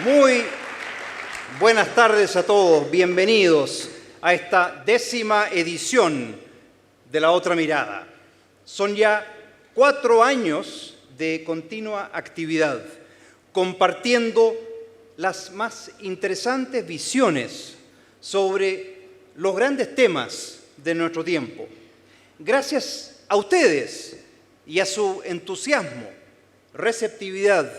Muy buenas tardes a todos, bienvenidos a esta 10ª edición de La Otra Mirada. Son ya 4 años de continua actividad, compartiendo las más interesantes visiones sobre los grandes temas de nuestro tiempo. Gracias a ustedes y a su entusiasmo, receptividad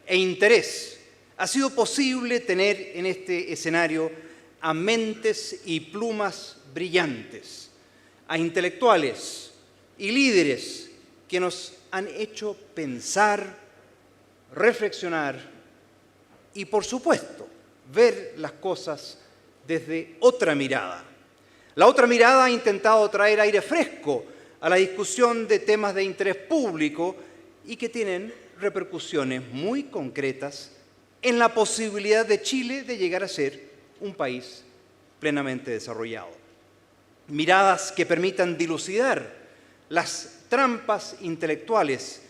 e interés, ha sido posible tener en este escenario a mentes y plumas brillantes, a intelectuales y líderes que nos han hecho pensar, reflexionar y, por supuesto, ver las cosas desde otra mirada. La otra mirada ha intentado traer aire fresco a la discusión de temas de interés público y que tienen repercusiones muy concretas en la posibilidad de Chile de llegar a ser un país plenamente desarrollado. Miradas que permitan dilucidar las trampas intelectuales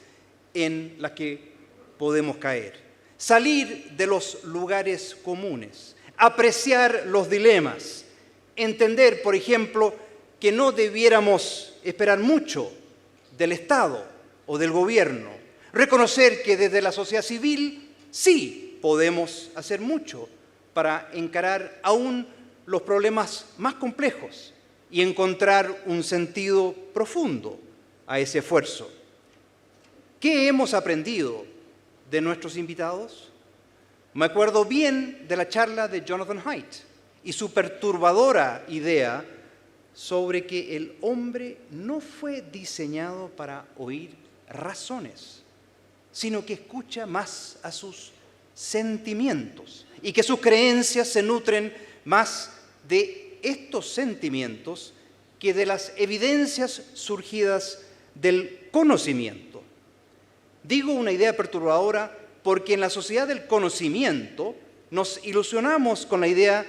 en las que podemos caer, salir de los lugares comunes, apreciar los dilemas, entender, por ejemplo, que no debiéramos esperar mucho del Estado o del gobierno, reconocer que desde la sociedad civil sí podemos hacer mucho para encarar aún los problemas más complejos y encontrar un sentido profundo a ese esfuerzo. ¿Qué hemos aprendido de nuestros invitados? Me acuerdo bien de la charla de Jonathan Haidt y su perturbadora idea sobre que el hombre no fue diseñado para oír razones, sino que escucha más a sus sentimientos y que sus creencias se nutren más de estos sentimientos que de las evidencias surgidas del conocimiento. Digo una idea perturbadora porque en la sociedad del conocimiento nos ilusionamos con la idea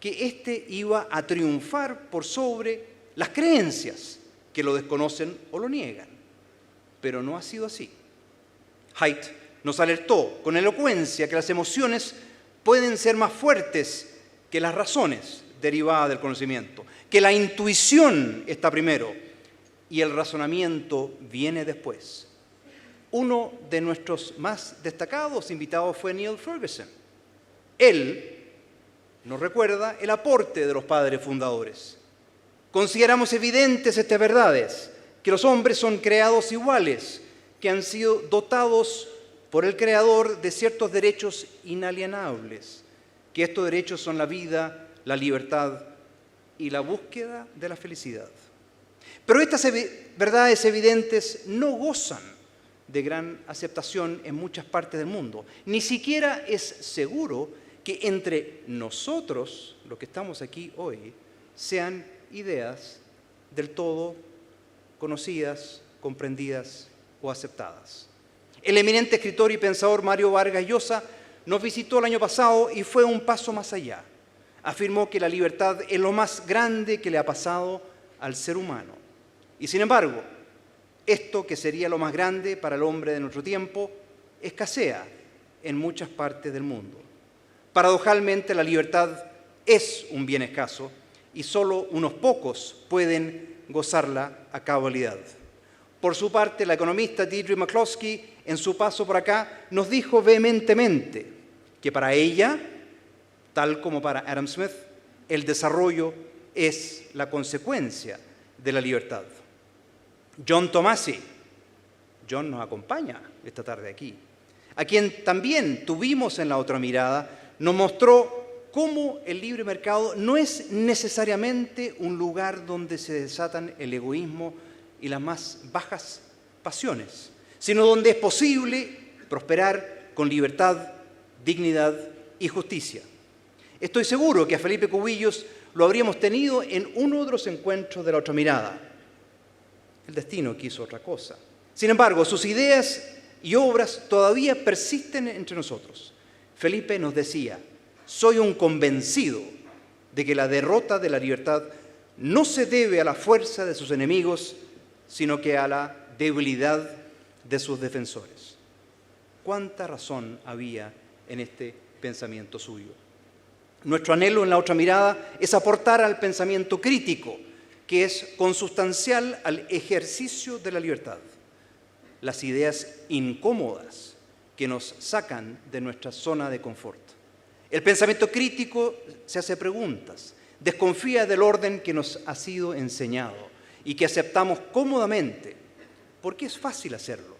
que éste iba a triunfar por sobre las creencias que lo desconocen o lo niegan. Pero no ha sido así. Haidt nos alertó con elocuencia que las emociones pueden ser más fuertes que las razones derivadas del conocimiento, que la intuición está primero y el razonamiento viene después. Uno de nuestros más destacados invitados fue Neil Ferguson. Él nos recuerda el aporte de los padres fundadores. Consideramos evidentes estas verdades, que los hombres son creados iguales, que han sido dotados por el Creador de ciertos derechos inalienables, que estos derechos son la vida, la libertad y la búsqueda de la felicidad. Pero estas verdades evidentes no gozan de gran aceptación en muchas partes del mundo. Ni siquiera es seguro que entre nosotros, los que estamos aquí hoy, sean ideas del todo conocidas, comprendidas o aceptadas. El eminente escritor y pensador Mario Vargas Llosa nos visitó el año pasado y fue un paso más allá. Afirmó que la libertad es lo más grande que le ha pasado al ser humano. Y sin embargo, esto que sería lo más grande para el hombre de nuestro tiempo, escasea en muchas partes del mundo. Paradojalmente, la libertad es un bien escaso y solo unos pocos pueden gozarla a cabalidad. Por su parte, la economista Deirdre McCloskey, en su paso por acá, nos dijo vehementemente que para ella, tal como para Adam Smith, el desarrollo es la consecuencia de la libertad. John Tomasi, John nos acompaña esta tarde aquí, a quien también tuvimos en La Otra Mirada, nos mostró cómo el libre mercado no es necesariamente un lugar donde se desatan el egoísmo y las más bajas pasiones, sino donde es posible prosperar con libertad, dignidad y justicia. Estoy seguro que a Felipe Cubillos lo habríamos tenido en uno de los encuentros de La Otra Mirada. El destino quiso otra cosa. Sin embargo, sus ideas y obras todavía persisten entre nosotros. Felipe nos decía: soy un convencido de que la derrota de la libertad no se debe a la fuerza de sus enemigos, sino que a la debilidad de sus defensores. ¿Cuánta razón había en este pensamiento suyo. Nuestro anhelo en la otra mirada es aportar al pensamiento crítico, que es consustancial al ejercicio de la libertad, las ideas incómodas que nos sacan de nuestra zona de confort. El pensamiento crítico se hace preguntas, desconfía del orden que nos ha sido enseñado y que aceptamos cómodamente, porque es fácil hacerlo.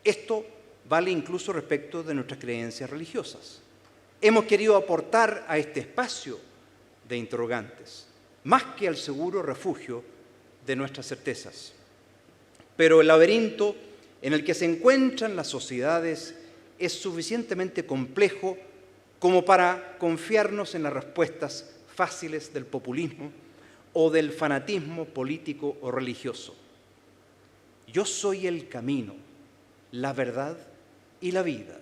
Esto vale incluso respecto de nuestras creencias religiosas. Hemos querido aportar a este espacio de interrogantes, más que al seguro refugio de nuestras certezas. Pero el laberinto en el que se encuentran las sociedades es suficientemente complejo como para confiarnos en las respuestas fáciles del populismo o del fanatismo político o religioso. Yo soy el camino, la verdad y la vida.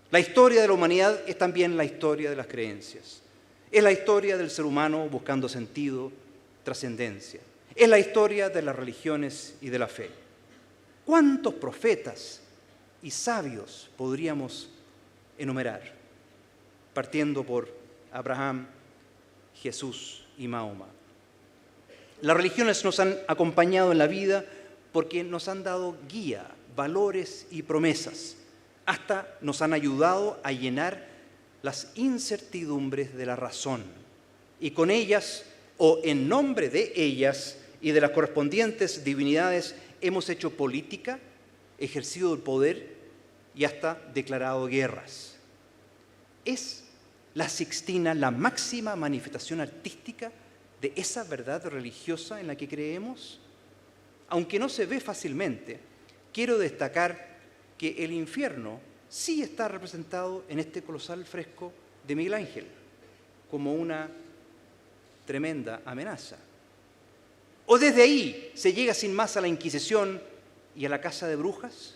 La historia de la humanidad es también la historia de las creencias. Es la historia del ser humano buscando sentido, trascendencia. Es la historia de las religiones y de la fe. ¿Cuántos profetas y sabios podríamos enumerar? Partiendo por Abraham, Jesús y Mahoma. Las religiones nos han acompañado en la vida porque nos han dado guía, valores y promesas. Hasta nos han ayudado a llenar las incertidumbres de la razón. Y con ellas, o en nombre de ellas y de las correspondientes divinidades, hemos hecho política, ejercido el poder y hasta declarado guerras. ¿Es la Sixtina la máxima manifestación artística de esa verdad religiosa en la que creemos? Aunque no se ve fácilmente, quiero destacar que el infierno sí está representado en este colosal fresco de Miguel Ángel como una tremenda amenaza. ¿O desde ahí se llega sin más a la Inquisición y a la caza de brujas?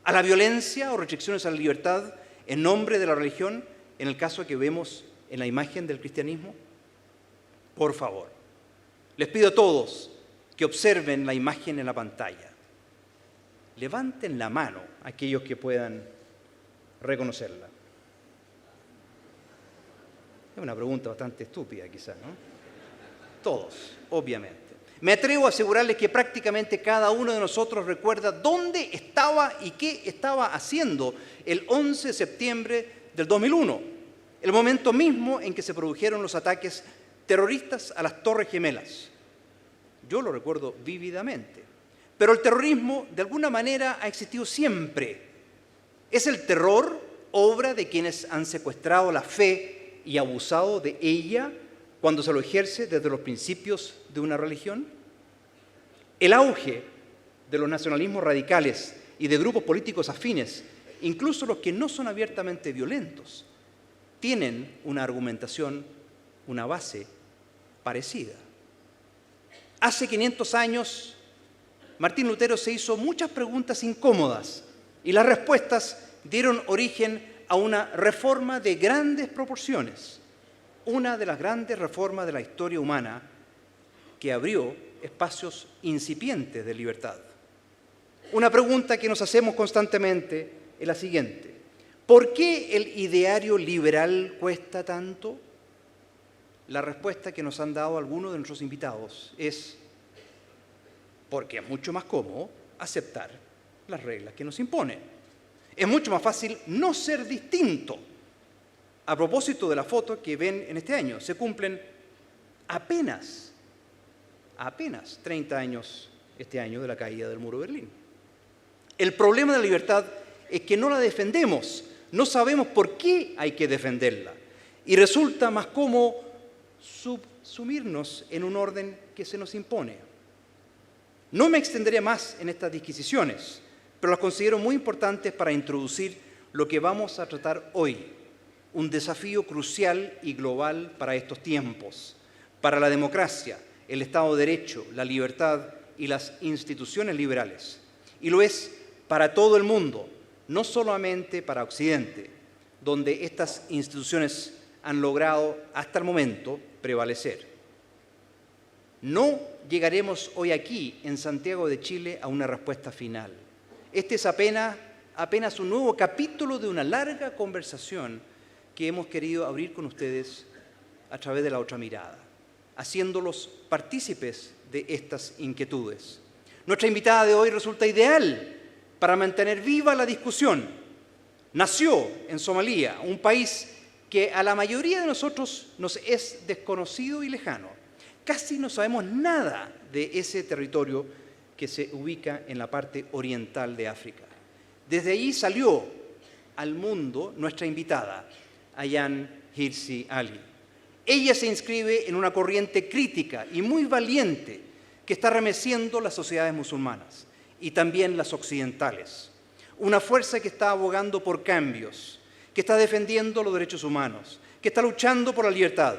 ¿A la violencia o restricciones a la libertad en nombre de la religión, en el caso que vemos en la imagen del cristianismo? Por favor, les pido a todos que observen la imagen en la pantalla. Levanten la mano aquellos que puedan reconocerla. Es una pregunta bastante estúpida quizás, ¿no? Todos, obviamente. Me atrevo a asegurarles que prácticamente cada uno de nosotros recuerda dónde estaba y qué estaba haciendo el 11 de septiembre del 2001, el momento mismo en que se produjeron los ataques terroristas a las Torres Gemelas. Yo lo recuerdo vívidamente. Pero el terrorismo, de alguna manera, ha existido siempre. ¿Es el terror obra de quienes han secuestrado la fe y abusado de ella cuando se lo ejerce desde los principios de una religión? El auge de los nacionalismos radicales y de grupos políticos afines, incluso los que no son abiertamente violentos, tienen una argumentación, una base parecida. Hace 500 años, Martín Lutero se hizo muchas preguntas incómodas y las respuestas dieron origen a una reforma de grandes proporciones, una de las grandes reformas de la historia humana que abrió espacios incipientes de libertad. Una pregunta que nos hacemos constantemente es la siguiente: ¿por qué el ideario liberal cuesta tanto? La respuesta que nos han dado algunos de nuestros invitados es porque es mucho más cómodo aceptar las reglas que nos imponen. Es mucho más fácil no ser distinto. A propósito de la foto que ven en este año, se cumplen apenas 30 años este año de la caída del muro de Berlín. El problema de la libertad es que no la defendemos, no sabemos por qué hay que defenderla y resulta más cómodo subsumirnos en un orden que se nos impone. No me extenderé más en estas disquisiciones, pero las considero muy importantes para introducir lo que vamos a tratar hoy, un desafío crucial y global para estos tiempos, para la democracia, el Estado de Derecho, la libertad y las instituciones liberales. Y lo es para todo el mundo, no solamente para Occidente, donde estas instituciones han logrado hasta el momento prevalecer. No llegaremos hoy aquí en Santiago de Chile a una respuesta final. Este es apenas apenas un nuevo capítulo de una larga conversación que hemos querido abrir con ustedes a través de la otra mirada, haciéndolos partícipes de estas inquietudes. Nuestra invitada de hoy resulta ideal para mantener viva la discusión. Nació en Somalia, un país que a la mayoría de nosotros nos es desconocido y lejano. Casi no sabemos nada de ese territorio que se ubica en la parte oriental de África. Desde allí salió al mundo nuestra invitada, Ayaan Hirsi Ali. Ella se inscribe en una corriente crítica y muy valiente que está remeciendo las sociedades musulmanas y también las occidentales. Una fuerza que está abogando por cambios, que está defendiendo los derechos humanos, que está luchando por la libertad.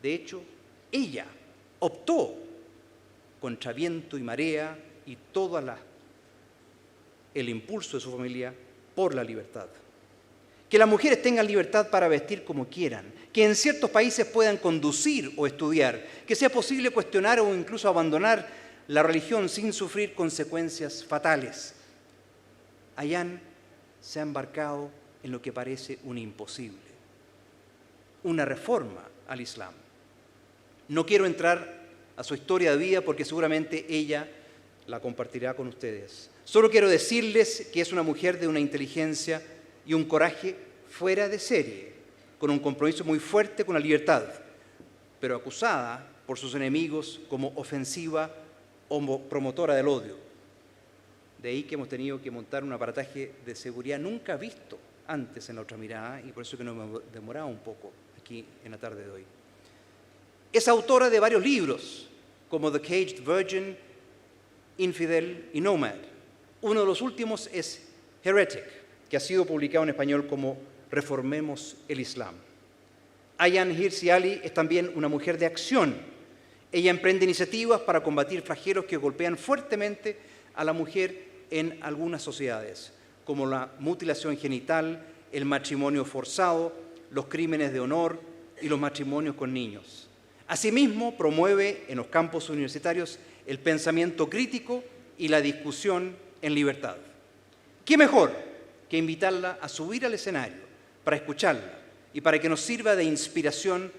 De hecho, ella optó contra viento y marea y todo el impulso de su familia por la libertad. Que las mujeres tengan libertad para vestir como quieran, que en ciertos países puedan conducir o estudiar, que sea posible cuestionar o incluso abandonar la religión sin sufrir consecuencias fatales. Ayaan se ha embarcado en lo que parece un imposible, una reforma al Islam. No quiero entrar a su historia de vida porque seguramente ella la compartirá con ustedes. Solo quiero decirles que es una mujer de una inteligencia y un coraje fuera de serie, con un compromiso muy fuerte con la libertad, pero acusada por sus enemigos como ofensiva o promotora del odio. De ahí que hemos tenido que montar un aparataje de seguridad nunca visto antes en la otra mirada, y por eso que nos hemos demorado un poco aquí en la tarde de hoy. Es autora de varios libros, como The Caged Virgin, Infidel y Nomad. Uno de los últimos es Heretic, que ha sido publicado en español como Reformemos el Islam. Ayaan Hirsi Ali es también una mujer de acción. Ella emprende iniciativas para combatir flagelos que golpean fuertemente a la mujer en algunas sociedades, como la mutilación genital, el matrimonio forzado, los crímenes de honor y los matrimonios con niños. Asimismo, promueve en los campus universitarios el pensamiento crítico y la discusión en libertad. ¿Qué mejor que invitarla a subir al escenario para escucharla y para que nos sirva de inspiración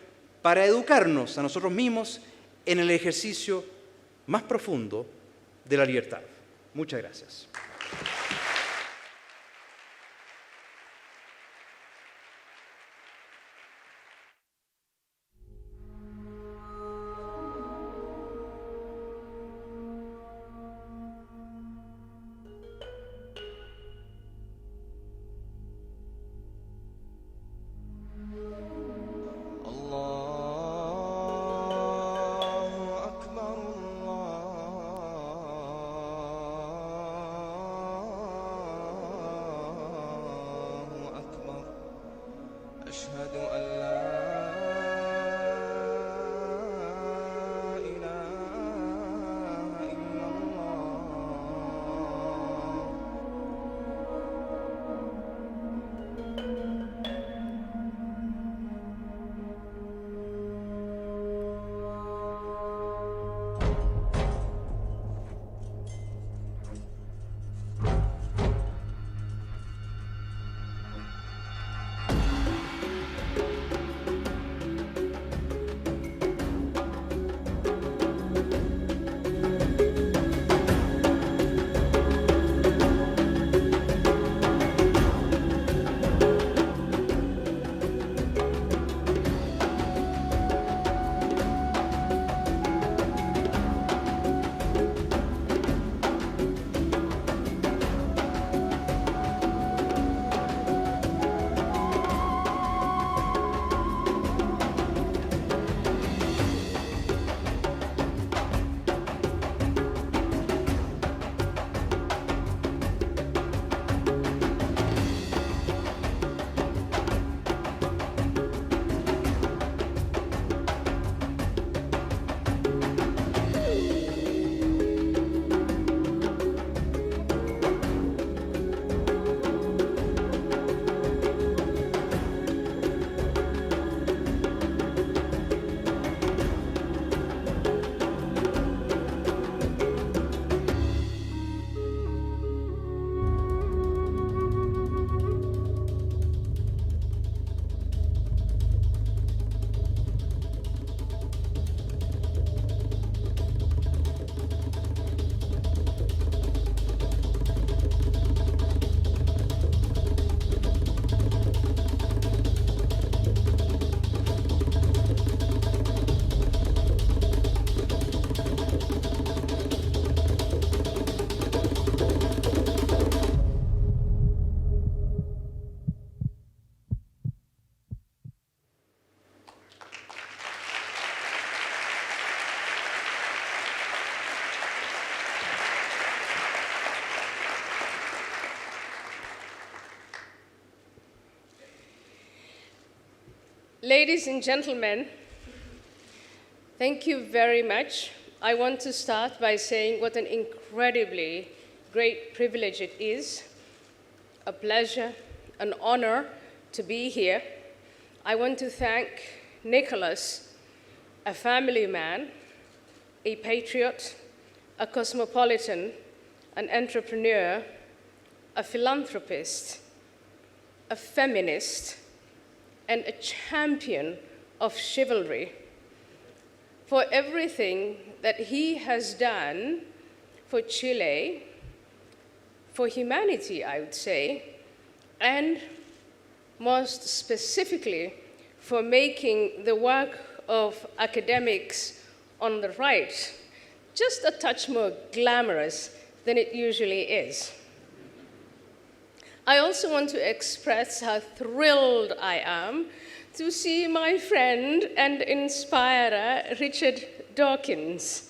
para educarnos a nosotros mismos en el ejercicio más profundo de la libertad? Muchas gracias. Ladies and gentlemen, thank you very much. I want to start by saying what an incredibly great privilege it is, a pleasure, an honor to be here. I want to thank Nicholas, a family man, a patriot, a cosmopolitan, an entrepreneur, a philanthropist, a feminist, and a champion of chivalry, for everything that he has done for Chile, for humanity, I would say, and most specifically for making the work of academics on the right just a touch more glamorous than it usually is. I also want to express how thrilled I am to see my friend and inspirer, Richard Dawkins.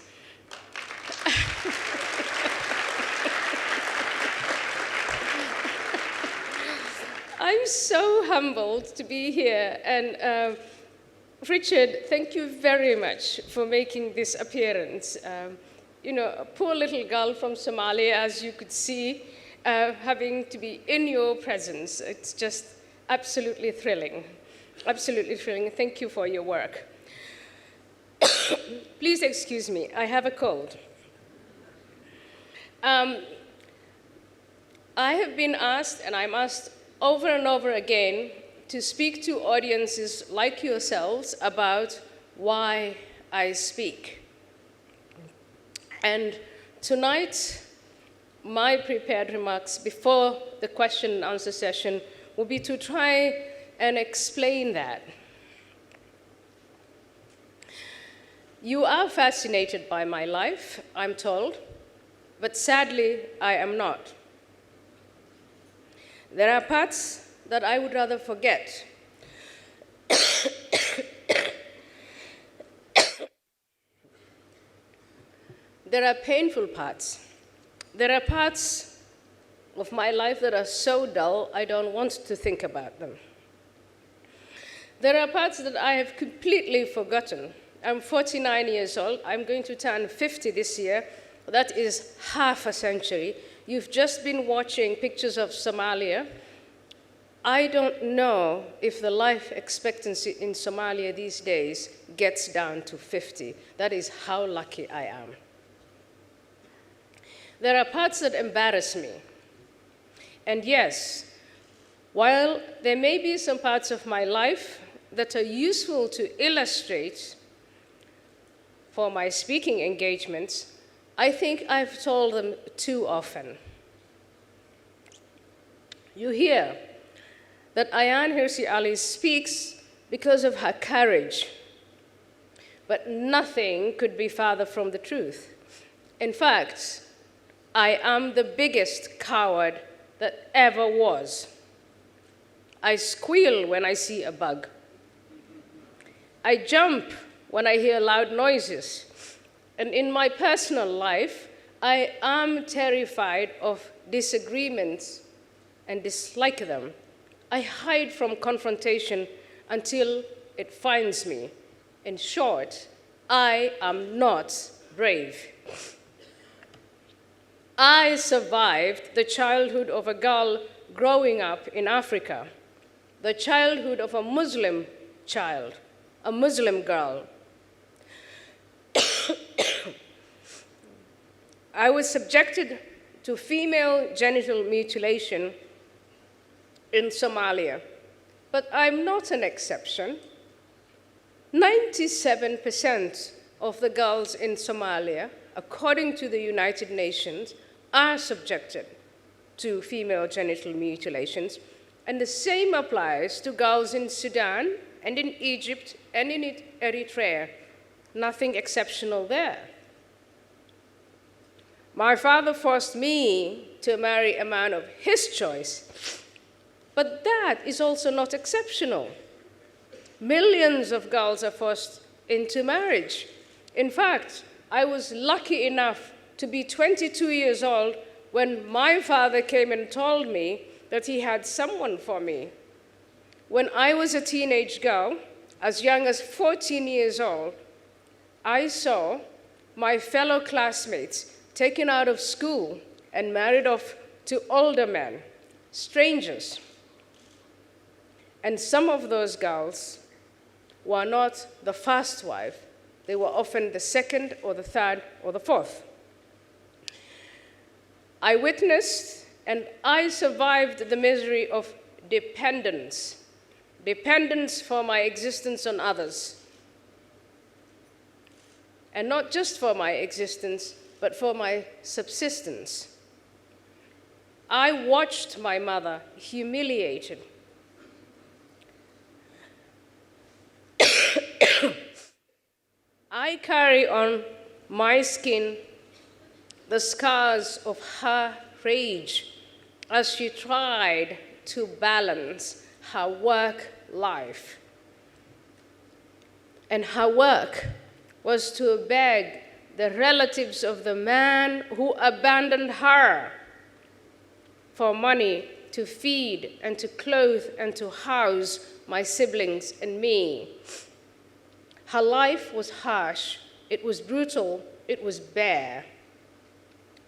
I'm so humbled to be here, and Richard, thank you very much for making this appearance. A poor little girl from Somalia, as you could see, having to be in your presence. It's just absolutely thrilling. Absolutely thrilling. Thank you for your work. Please excuse me, I have a cold. I have been asked, and I'm asked over and over again, to speak to audiences like yourselves about why I speak. And tonight, my prepared remarks before the question and answer session will be to try and explain that. You are fascinated by my life, I'm told, but sadly, I am not. There are parts that I would rather forget. There are painful parts. There are parts of my life that are so dull, I don't want to think about them. There are parts that I have completely forgotten. I'm 49 years old. I'm going to turn 50 this year. That is half a century. You've just been watching pictures of Somalia. I don't know if the life expectancy in Somalia these days gets down to 50. That is how lucky I am. There are parts that embarrass me. And yes, while there may be some parts of my life that are useful to illustrate for my speaking engagements, I think I've told them too often. You hear that Ayaan Hirsi Ali speaks because of her courage, but nothing could be farther from the truth. In fact, I am the biggest coward that ever was. I squeal when I see a bug. I jump when I hear loud noises. And in my personal life, I am terrified of disagreements and dislike them. I hide from confrontation until it finds me. In short, I am not brave. I survived the childhood of a girl growing up in Africa, the childhood of a Muslim child, a Muslim girl. I was subjected to female genital mutilation in Somalia, but I'm not an exception. 97% of the girls in Somalia, according to the United Nations, are subjected to female genital mutilations, and the same applies to girls in Sudan and in Egypt and in Eritrea. Nothing exceptional there. My father forced me to marry a man of his choice, but that is also not exceptional. Millions of girls are forced into marriage. In fact, I was lucky enough to be 22 years old when my father came and told me that he had someone for me. When I was a teenage girl, as young as 14 years old, I saw my fellow classmates taken out of school and married off to older men, strangers. And some of those girls were not the first wife. They were often the second or the third or the fourth. I witnessed and I survived the misery of dependence for my existence on others. And not just for my existence, but for my subsistence. I watched my mother humiliated. I carry on my skin the scars of her rage as she tried to balance her work life. And her work was to beg the relatives of the man who abandoned her for money to feed and to clothe and to house my siblings and me. Her life was harsh, it was brutal, it was bare.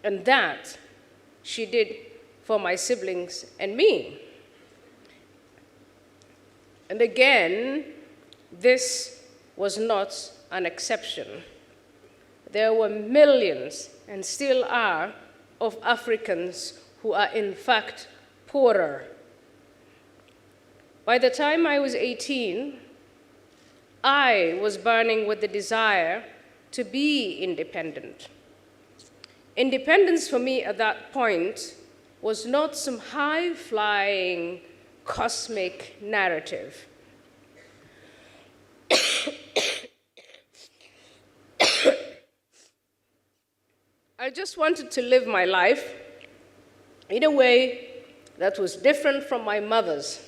And that she did for my siblings and me. And again, this was not an exception. There were millions, and still are, of Africans who are in fact poorer. By the time I was 18, I was burning with the desire to be independent. Independence for me at that point was not some high-flying cosmic narrative. I just wanted to live my life in a way that was different from my mother's,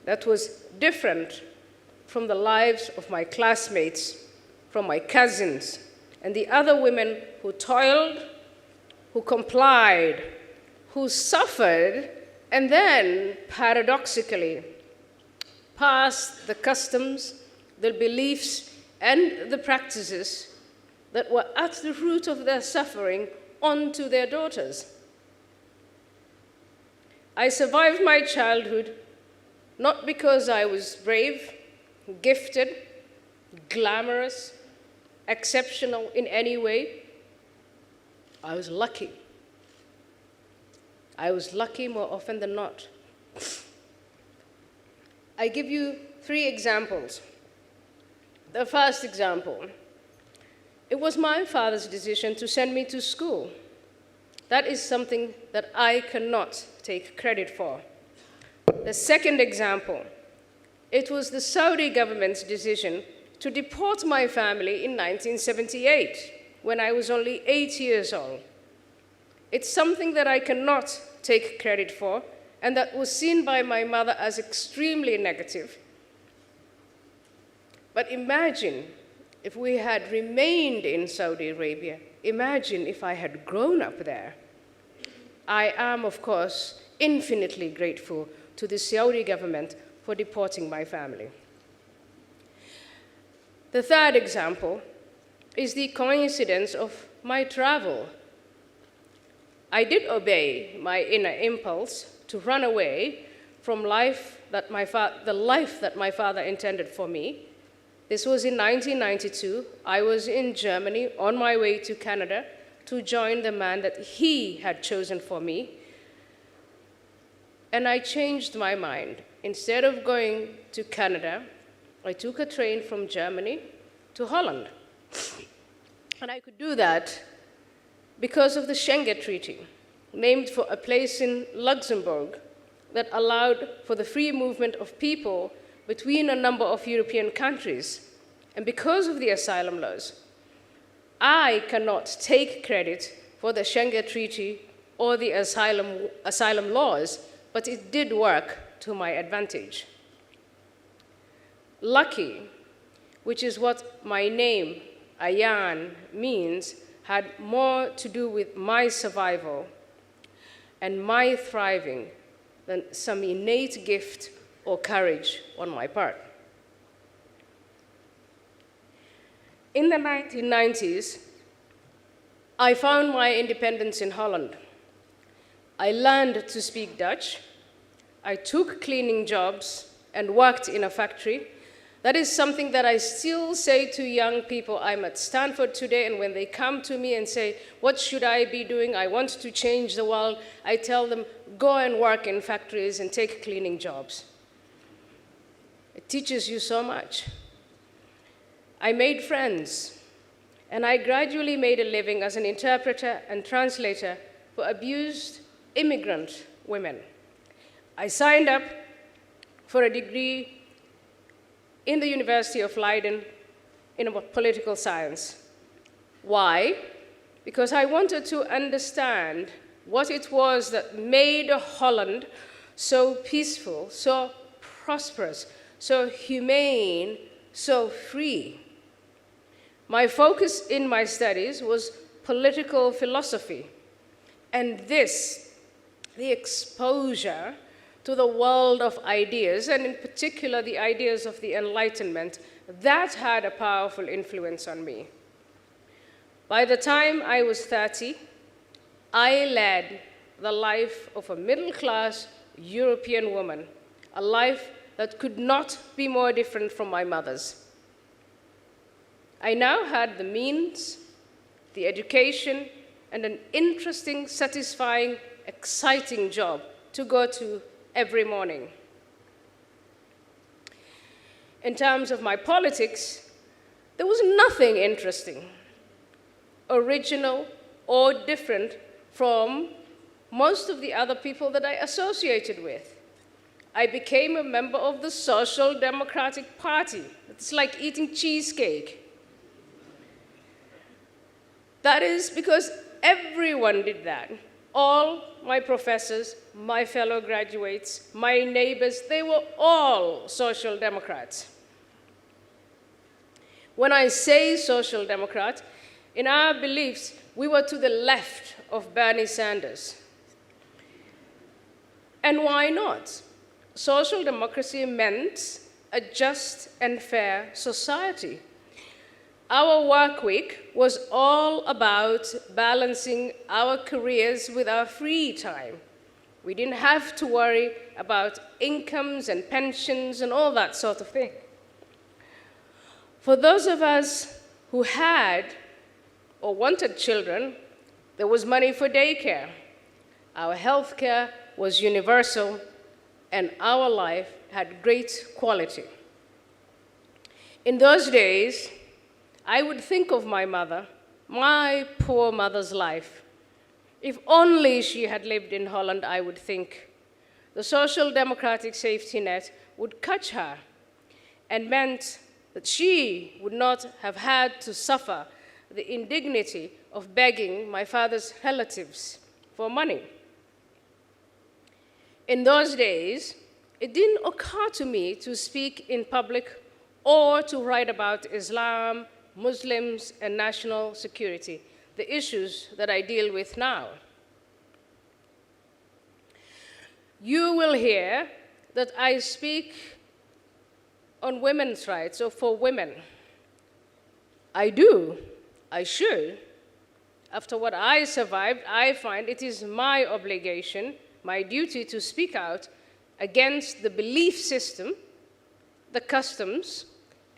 that was different from the lives of my classmates, from my cousins, and the other women who toiled, who complied, who suffered, and then, paradoxically, passed the customs, the beliefs, and the practices that were at the root of their suffering onto their daughters. I survived my childhood not because I was brave, gifted, glamorous, exceptional in any way. I was lucky. I was lucky more often than not. I give you 3 examples. The first example, it was my father's decision to send me to school. That is something that I cannot take credit for. The second example, it was the Saudi government's decision to deport my family in 1978, when I was only 8 years old. It's something that I cannot take credit for, and that was seen by my mother as extremely negative. But imagine if we had remained in Saudi Arabia. Imagine if I had grown up there. I am, of course, infinitely grateful to the Saudi government for deporting my family. The third example is the coincidence of my travel. I did obey my inner impulse to run away from the life that my father intended for me. This was in 1992. I was in Germany on my way to Canada to join the man that he had chosen for me. And I changed my mind. Instead of going to Canada, I took a train from Germany to Holland. And I could do that because of the Schengen Treaty, named for a place in Luxembourg that allowed for the free movement of people between a number of European countries. And because of the asylum laws, I cannot take credit for the Schengen Treaty or the asylum laws, but it did work to my advantage. Lucky, which is what my name, Ayaan, means, had more to do with my survival and my thriving than some innate gift or courage on my part. In the 1990s, I found my independence in Holland. I learned to speak Dutch. I took cleaning jobs and worked in a factory. That is something that I still say to young people. I'm at Stanford today, and when they come to me and say, what should I be doing? I want to change the world. I tell them, go and work in factories and take cleaning jobs. It teaches you so much. I made friends, and I gradually made a living as an interpreter and translator for abused immigrant women. I signed up for a degree in the University of Leiden in political science. Why? Because I wanted to understand what it was that made Holland so peaceful, so prosperous, so humane, so free. My focus in my studies was political philosophy, and this, the exposure to the world of ideas, and in particular the ideas of the Enlightenment, that had a powerful influence on me. By the time I was 30, I led the life of a middle-class European woman, a life that could not be more different from my mother's. I now had the means, the education, and an interesting, satisfying, exciting job to go to every morning. In terms of my politics, there was nothing interesting, original, or different from most of the other people that I associated with. I became a member of the Social Democratic Party. It's like eating cheesecake. That is because everyone did that. All my professors, my fellow graduates, my neighbors, they were all social democrats. When I say social democrat, in our beliefs, we were to the left of Bernie Sanders. And why not? Social democracy meant a just and fair society. Our work week was all about balancing our careers with our free time. We didn't have to worry about incomes and pensions and all that sort of thing. For those of us who had or wanted children, there was money for daycare. Our health care was universal, and our life had great quality. In those days, I would think of my mother, my poor mother's life. If only she had lived in Holland, I would think. The social democratic safety net would catch her and meant that she would not have had to suffer the indignity of begging my father's relatives for money. In those days, it didn't occur to me to speak in public or to write about Islam, Muslims, and national security, the issues that I deal with now. You will hear that I speak on women's rights or for women. I do, I should. After what I survived, I find it is my obligation, my duty to speak out against the belief system, the customs,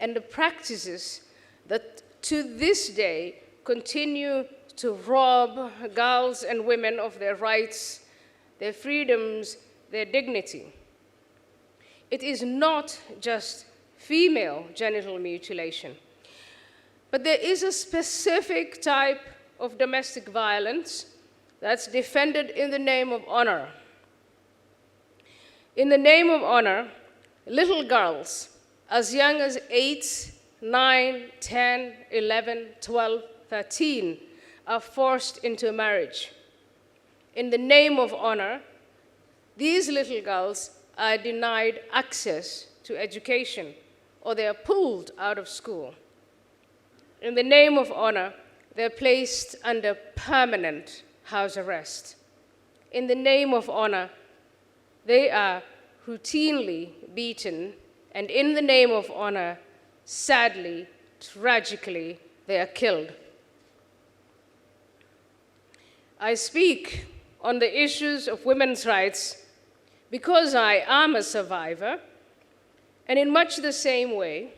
and the practices that to this day continue to rob girls and women of their rights, their freedoms, their dignity. It is not just female genital mutilation, but there is a specific type of domestic violence that's defended in the name of honor. In the name of honor, little girls as young as 8, 9, 10, 11, 12, 13 are forced into marriage. In the name of honor, these little girls are denied access to education, or they are pulled out of school. In the name of honor, they're placed under permanent house arrest. In the name of honor, they are routinely beaten, and in the name of honor, sadly tragically, they are killed. I speak on the issues of women's rights because I am a survivor, and in much the same way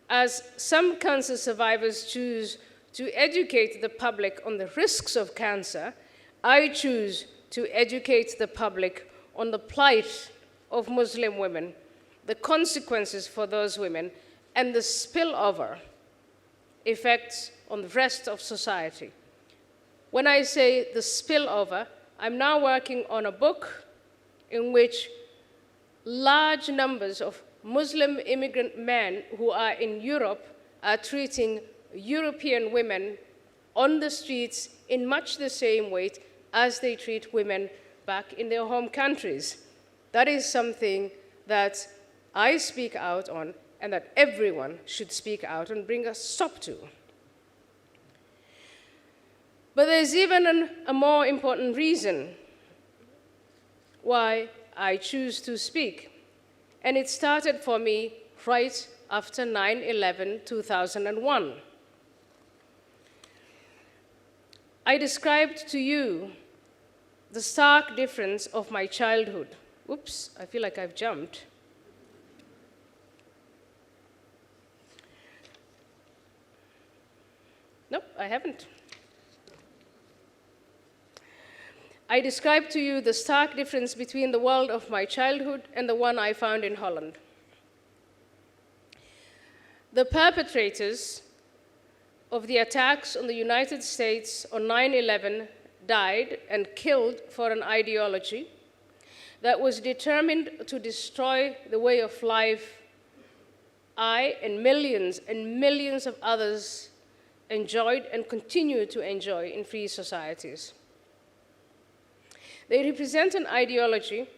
as some cancer survivors choose to educate the public on the risks of cancer, I choose to educate the public on the plight of Muslim women, the consequences for those women, and the spillover effects on the rest of society. When I say the spillover, I'm now working on a book in which large numbers of Muslim immigrant men who are in Europe are treating European women on the streets in much the same way as they treat women back in their home countries. That is something that I speak out on and that everyone should speak out and bring a stop to. But there's even a more important reason why I choose to speak. And it started for me right after 9/11/2001. I described to you the stark difference of my childhood. Oops, I feel like I've jumped. Nope, I haven't. I described to you the stark difference between the world of my childhood and the one I found in Holland. The perpetrators of the attacks on the United States on 9/11 died and killed for an ideology that was determined to destroy the way of life I and millions of others enjoyed and continue to enjoy in free societies. They represent an ideology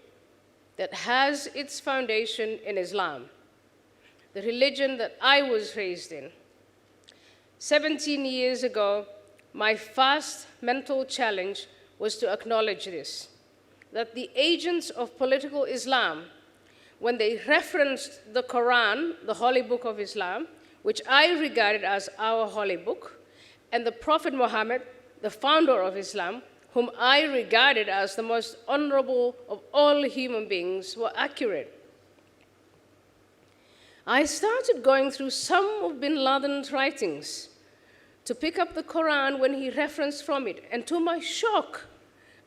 that has its foundation in Islam, the religion that I was raised in. 17 years ago, my first mental challenge was to acknowledge this, that the agents of political Islam, when they referenced the Quran, the holy book of Islam, which I regarded as our holy book, and the Prophet Muhammad, the founder of Islam, whom I regarded as the most honorable of all human beings, were accurate. I started going through some of bin Laden's writings to pick up the Quran when he referenced from it, and to my shock,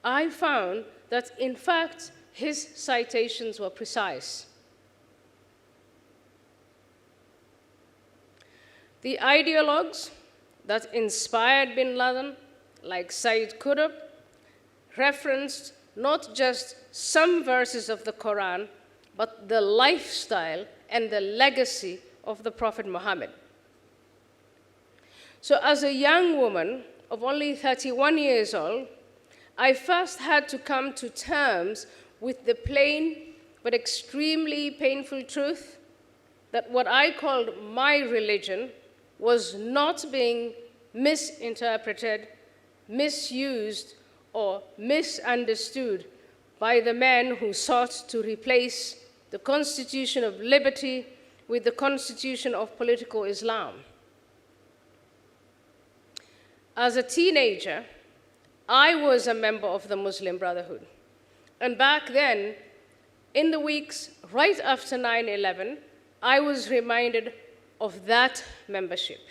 I found that, in fact, his citations were precise. The ideologues that inspired bin Laden, like Sayyid Qutb, referenced not just some verses of the Quran, but the lifestyle and the legacy of the Prophet Muhammad. So as a young woman of only 31 years old, I first had to come to terms with the plain but extremely painful truth that what I called my religion was not being misinterpreted, misused, or misunderstood by the men who sought to replace the Constitution of Liberty with the Constitution of Political Islam. As a teenager, I was a member of the Muslim Brotherhood. And back then, in the weeks right after 9/11, I was reminded of that membership.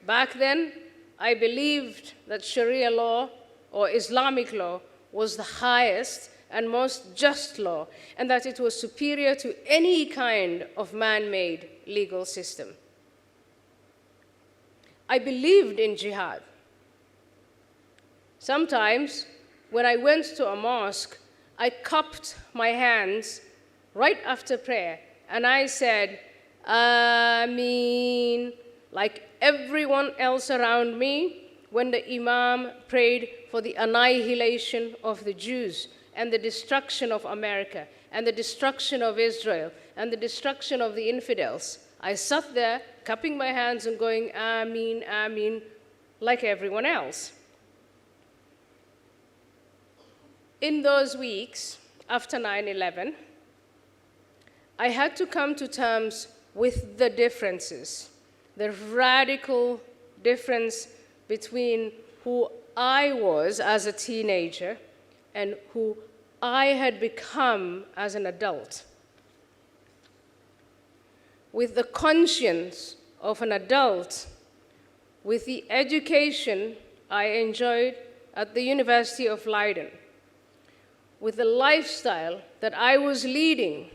Back then, I believed that Sharia law or Islamic law was the highest and most just law, and that it was superior to any kind of man-made legal system. I believed in jihad. Sometimes, when I went to a mosque, I cupped my hands right after prayer, and I said, Ameen, like everyone else around me, when the Imam prayed for the annihilation of the Jews and the destruction of America and the destruction of Israel and the destruction of the infidels. I sat there, cupping my hands and going, Ameen, Ameen, like everyone else. In those weeks after 9/11, I had to come to terms with the differences, the radical difference between who I was as a teenager and who I had become as an adult. With the conscience of an adult, with the education I enjoyed at the University of Leiden, with the lifestyle that I was leading,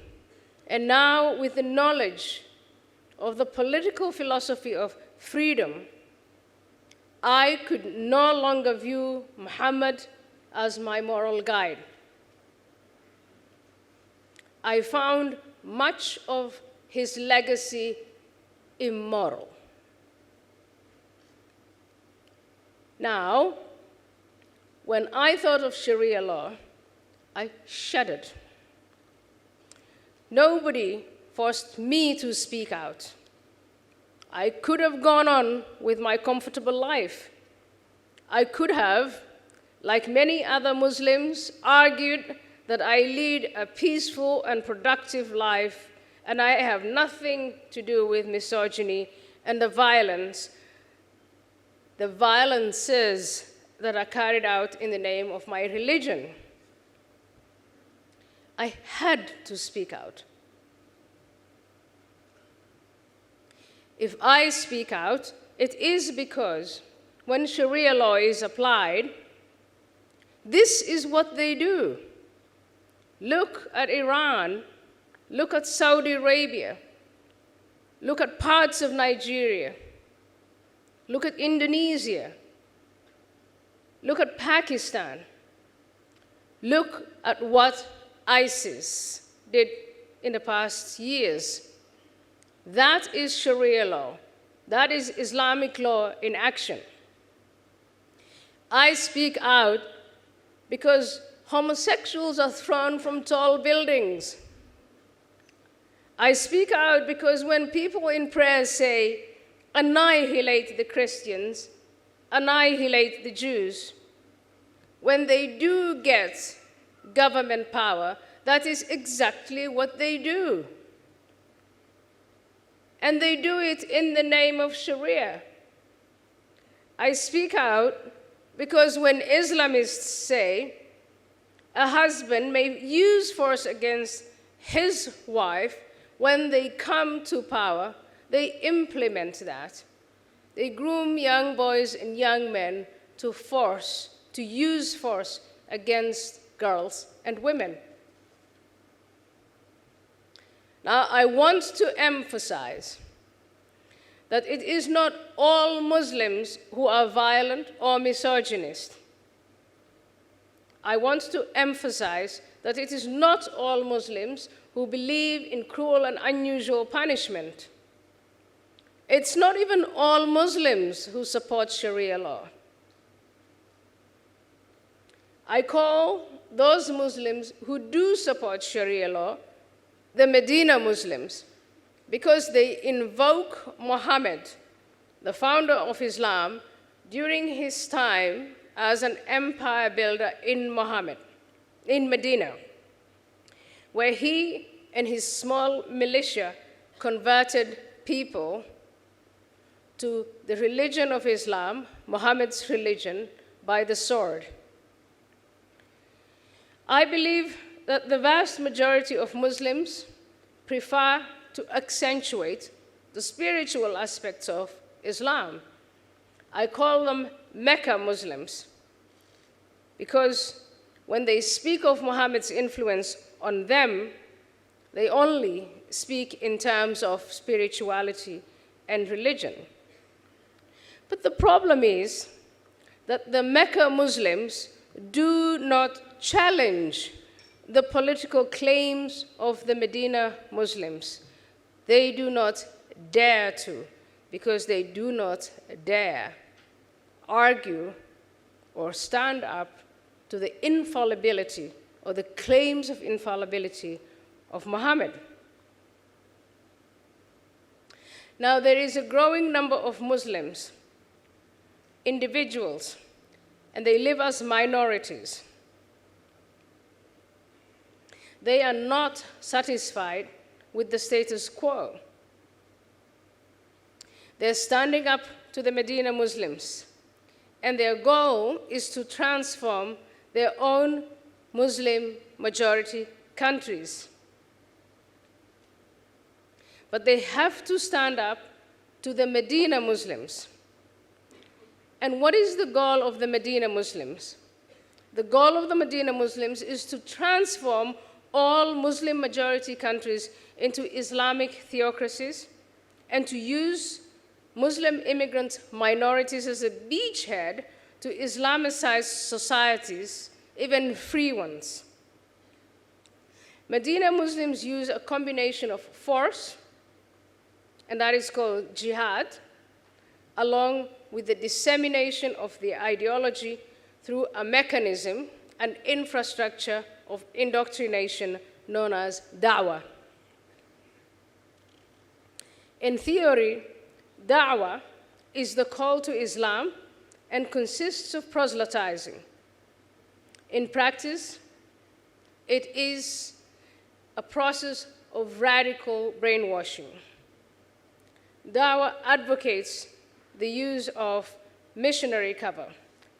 and now with the knowledge of the political philosophy of freedom, I could no longer view Muhammad as my moral guide. I found much of his legacy immoral. Now, when I thought of Sharia law, I shuddered. Nobody forced me to speak out. I could have gone on with my comfortable life. I could have, like many other Muslims, argued that I lead a peaceful and productive life, and I have nothing to do with misogyny and the violence, the violences that are carried out in the name of my religion. I had to speak out. If I speak out, it is because when Sharia law is applied, this is what they do. Look at Iran, look at Saudi Arabia, look at parts of Nigeria, look at Indonesia, look at Pakistan, look at what ISIS did in the past years. That is Sharia law. That is Islamic law in action. I speak out because homosexuals are thrown from tall buildings. I speak out because when people in prayer say, annihilate the Christians, annihilate the Jews, when they do get government power, that is exactly what they do. And they do it in the name of Sharia. I speak out because when Islamists say a husband may use force against his wife, when they come to power, they implement that. They groom young boys and young men to use force against girls and women. Now, I want to emphasize that it is not all Muslims who are violent or misogynist. I want to emphasize that it is not all Muslims who believe in cruel and unusual punishment. It's not even all Muslims who support Sharia law. I call those Muslims who do support Sharia law the Medina Muslims, because they invoke Muhammad, the founder of Islam, during his time as an empire builder in Medina, where he and his small militia converted people to the religion of Islam, Muhammad's religion, by the sword. I believe that the vast majority of Muslims prefer to accentuate the spiritual aspects of Islam. I call them Mecca Muslims because when they speak of Muhammad's influence on them, they only speak in terms of spirituality and religion. But the problem is that the Mecca Muslims do not challenge the political claims of the Medina Muslims. They do not dare to, because they do not dare argue or stand up to the infallibility or the claims of infallibility of Muhammad. Now, there is a growing number of Muslims, individuals, and they live as minorities. They are not satisfied with the status quo. They're standing up to the Medina Muslims, and their goal is to transform their own Muslim majority countries. But they have to stand up to the Medina Muslims. And what is the goal of the Medina Muslims? The goal of the Medina Muslims is to transform all Muslim majority countries into Islamic theocracies and to use Muslim immigrant minorities as a beachhead to Islamicize societies, even free ones. Medina Muslims use a combination of force, and that is called jihad, along with the dissemination of the ideology through a mechanism and infrastructure of indoctrination known as da'wah. In theory, da'wah is the call to Islam and consists of proselytizing. In practice, it is a process of radical brainwashing. Dawah advocates the use of missionary cover,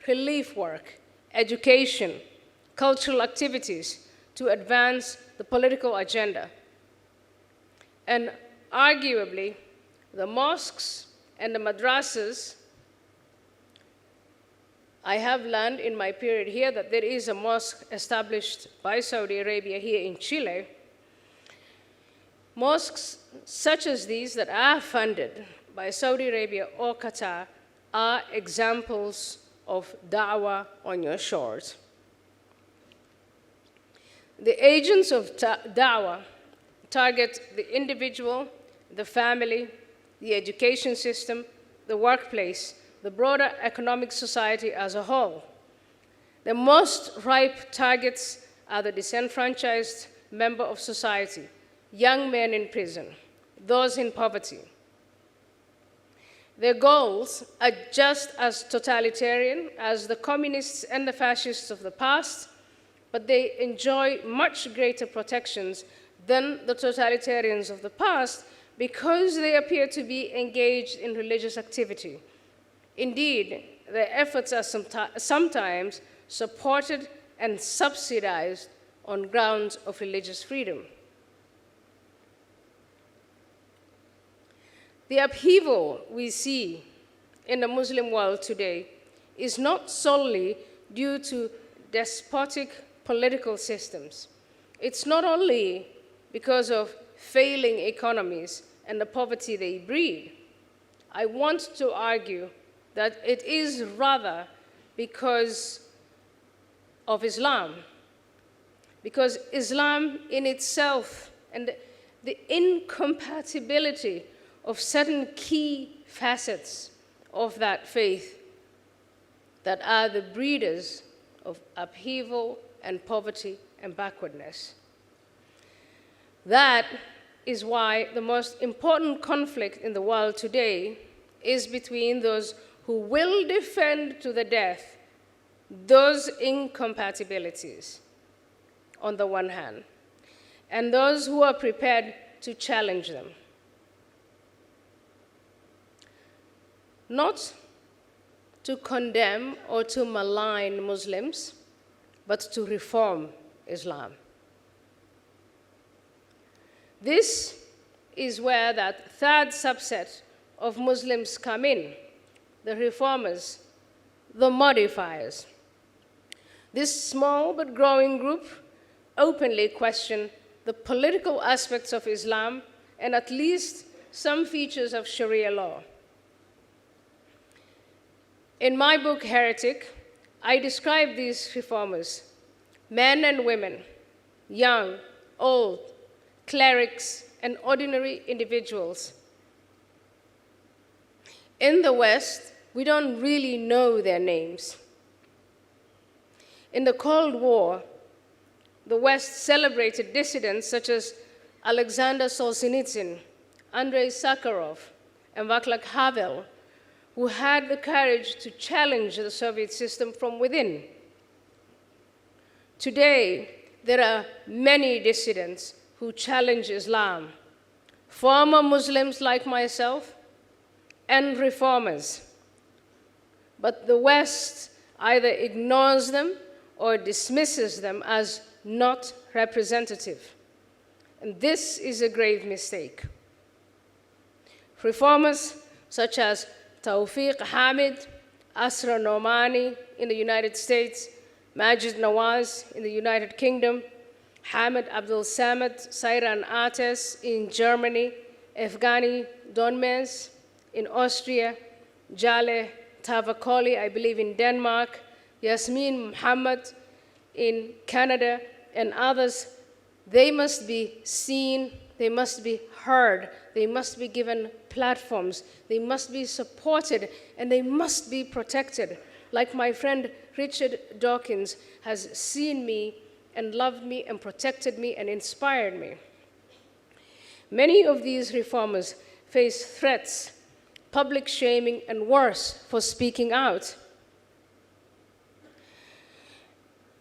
relief work, education, cultural activities to advance the political agenda. And arguably, the mosques and the madrasas, I have learned in my period here that there is a mosque established by Saudi Arabia here in Chile. Mosques such as these that are funded by Saudi Arabia or Qatar are examples of da'wah on your shores. The agents of da'wah target the individual, the family, the education system, the workplace, the broader economic society as a whole. The most ripe targets are the disenfranchised member of society, young men in prison, those in poverty. Their goals are just as totalitarian as the communists and the fascists of the past, but they enjoy much greater protections than the totalitarians of the past because they appear to be engaged in religious activity. Indeed, their efforts are sometimes supported and subsidized on grounds of religious freedom. The upheaval we see in the Muslim world today is not solely due to despotic political systems. It's not only because of failing economies and the poverty they breed. I want to argue that it is rather because of Islam. Because Islam in itself and the incompatibility of certain key facets of that faith that are the breeders of upheaval and poverty and backwardness. That is why the most important conflict in the world today is between those who will defend to the death those incompatibilities on the one hand, and those who are prepared to challenge them. Not to condemn or to malign Muslims, but to reform Islam. This is where that third subset of Muslims come in, the reformers, the modifiers. This small but growing group openly question the political aspects of Islam and at least some features of Sharia law. In my book, Heretic, I describe these reformers, men and women, young, old, clerics, and ordinary individuals. In the West, we don't really know their names. In the Cold War, the West celebrated dissidents such as Alexander Solzhenitsyn, Andrei Sakharov, and Václav Havel, who had the courage to challenge the Soviet system from within. Today, there are many dissidents who challenge Islam. Former Muslims like myself, and reformers. But the West either ignores them or dismisses them as not representative. And this is a grave mistake. Reformers such as Tawfiq Hamid, Asra Nomani in the United States, Majid Nawaz in the United Kingdom, Hamid Abdul Samad, Sairan Ates in Germany, Evgeny Donmez in Austria, Jaleh Tavakoli, I believe in Denmark, Yasmin Muhammad in Canada, and others, they must be seen, they must be heard, they must be given platforms, they must be supported, and they must be protected. Like my friend Richard Dawkins has seen me and loved me and protected me and inspired me. Many of these reformers face threats, public shaming, and worse for speaking out.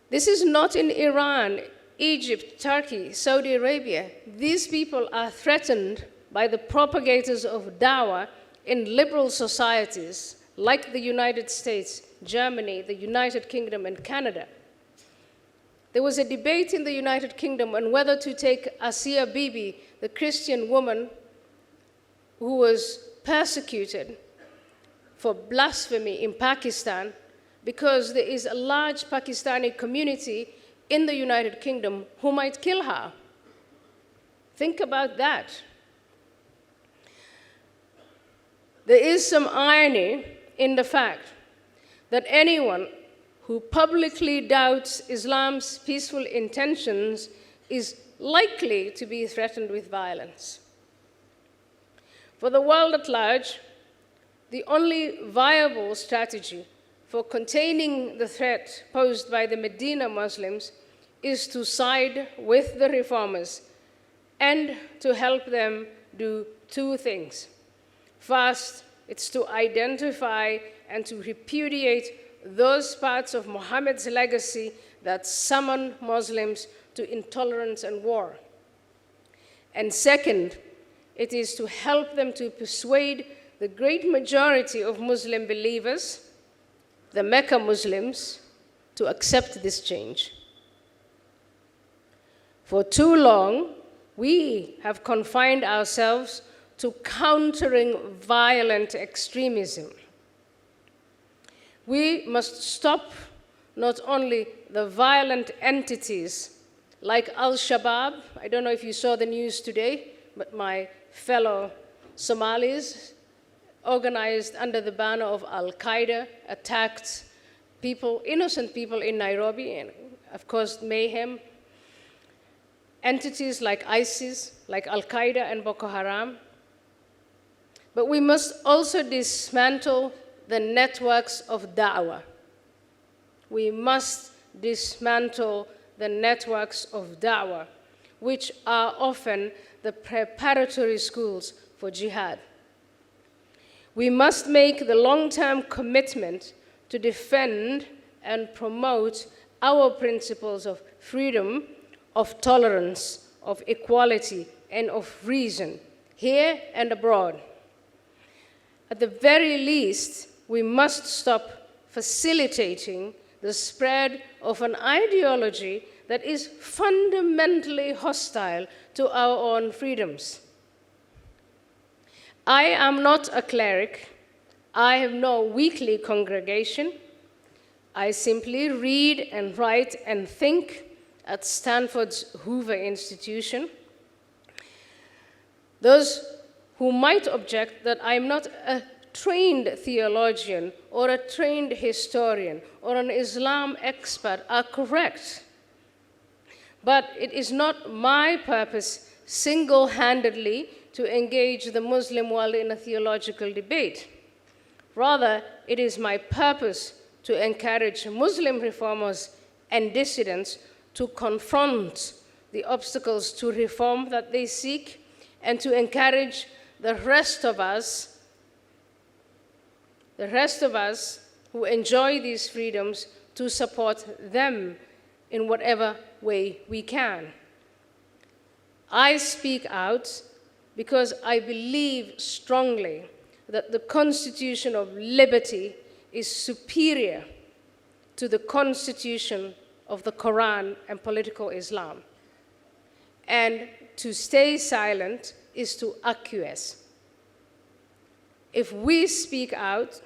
This is not in Iran, Egypt, Turkey, Saudi Arabia. These people are threatened by the propagators of dawah in liberal societies like the United States, Germany, the United Kingdom, and Canada. There was a debate in the United Kingdom on whether to take Asia Bibi, the Christian woman who was persecuted for blasphemy in Pakistan, because there is a large Pakistani community in the United Kingdom who might kill her. Think about that. There is some irony in the fact that anyone who publicly doubts Islam's peaceful intentions is likely to be threatened with violence. For the world at large, the only viable strategy for containing the threat posed by the Medina Muslims is to side with the reformers and to help them do two things. First, it's to identify and to repudiate those parts of Muhammad's legacy that summon Muslims to intolerance and war. And second, it is to help them to persuade the great majority of Muslim believers, the Mecca Muslims, to accept this change. For too long, we have confined ourselves to countering violent extremism. We must stop not only the violent entities like Al-Shabaab. I don't know if you saw the news today, but my fellow Somalis, organized under the banner of Al-Qaeda, attacked people, innocent people in Nairobi, and of course mayhem. Entities like ISIS, like Al-Qaeda and Boko Haram. But we must also dismantle the networks of da'wah. We must dismantle the networks of da'wah, which are often the preparatory schools for jihad. We must make the long-term commitment to defend and promote our principles of freedom, of tolerance, of equality, and of reason, here and abroad. At the very least, we must stop facilitating the spread of an ideology that is fundamentally hostile to our own freedoms. I am not a cleric. I have no weekly congregation. I simply read and write and think at Stanford's Hoover Institution. Those who might object that I'm not a trained theologian or a trained historian or an Islam expert are correct. But it is not my purpose single-handedly to engage the Muslim world in a theological debate. Rather, it is my purpose to encourage Muslim reformers and dissidents to confront the obstacles to reform that they seek and to encourage the rest of us who enjoy these freedoms to support them in whatever way we can. I speak out because I believe strongly that the Constitution of Liberty is superior to the Constitution of the Quran and political Islam. And to stay silent is to acquiesce. If we speak out,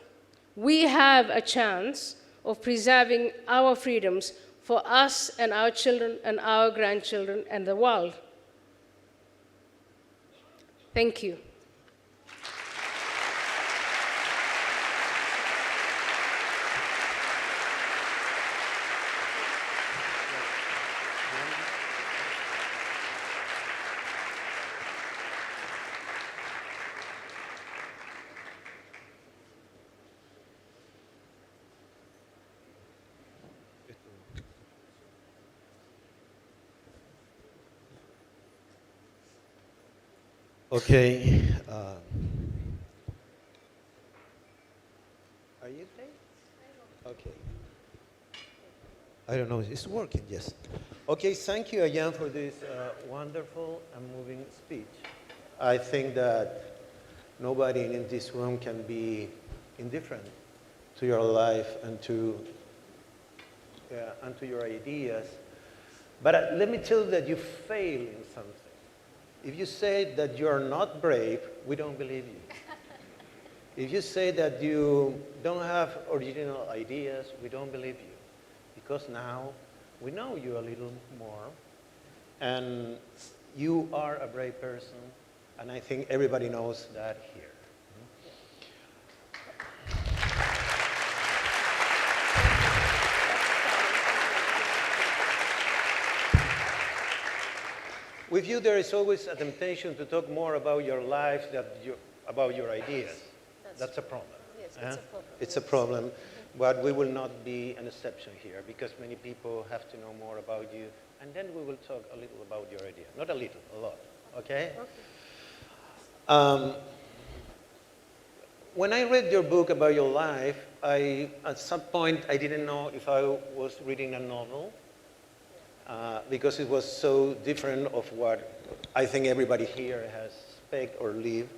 we have a chance of preserving our freedoms for us and our children and our grandchildren and the world. Thank you. Okay. Are you there? Okay. I don't know. It's working, yes. Okay, thank you, Ayaan, for this wonderful and moving speech. I think that nobody in this room can be indifferent to your life and to your ideas. But let me tell you that you fail in something. If you say that you are not brave, we don't believe you. If you say that you don't have original ideas, we don't believe you. Because now we know you a little more, and you are a brave person, and I think everybody knows that here. With you, there is always a temptation to talk more about your life than about your ideas. That's a problem. Yes, it's a problem. It's a problem, but we will not be an exception here because many people have to know more about you, and then we will talk a little about your idea. Not a little, a lot. Okay? When I read your book about your life, at some point I didn't know if I was reading a novel. Because it was so different of what I think everybody here has expected or lived.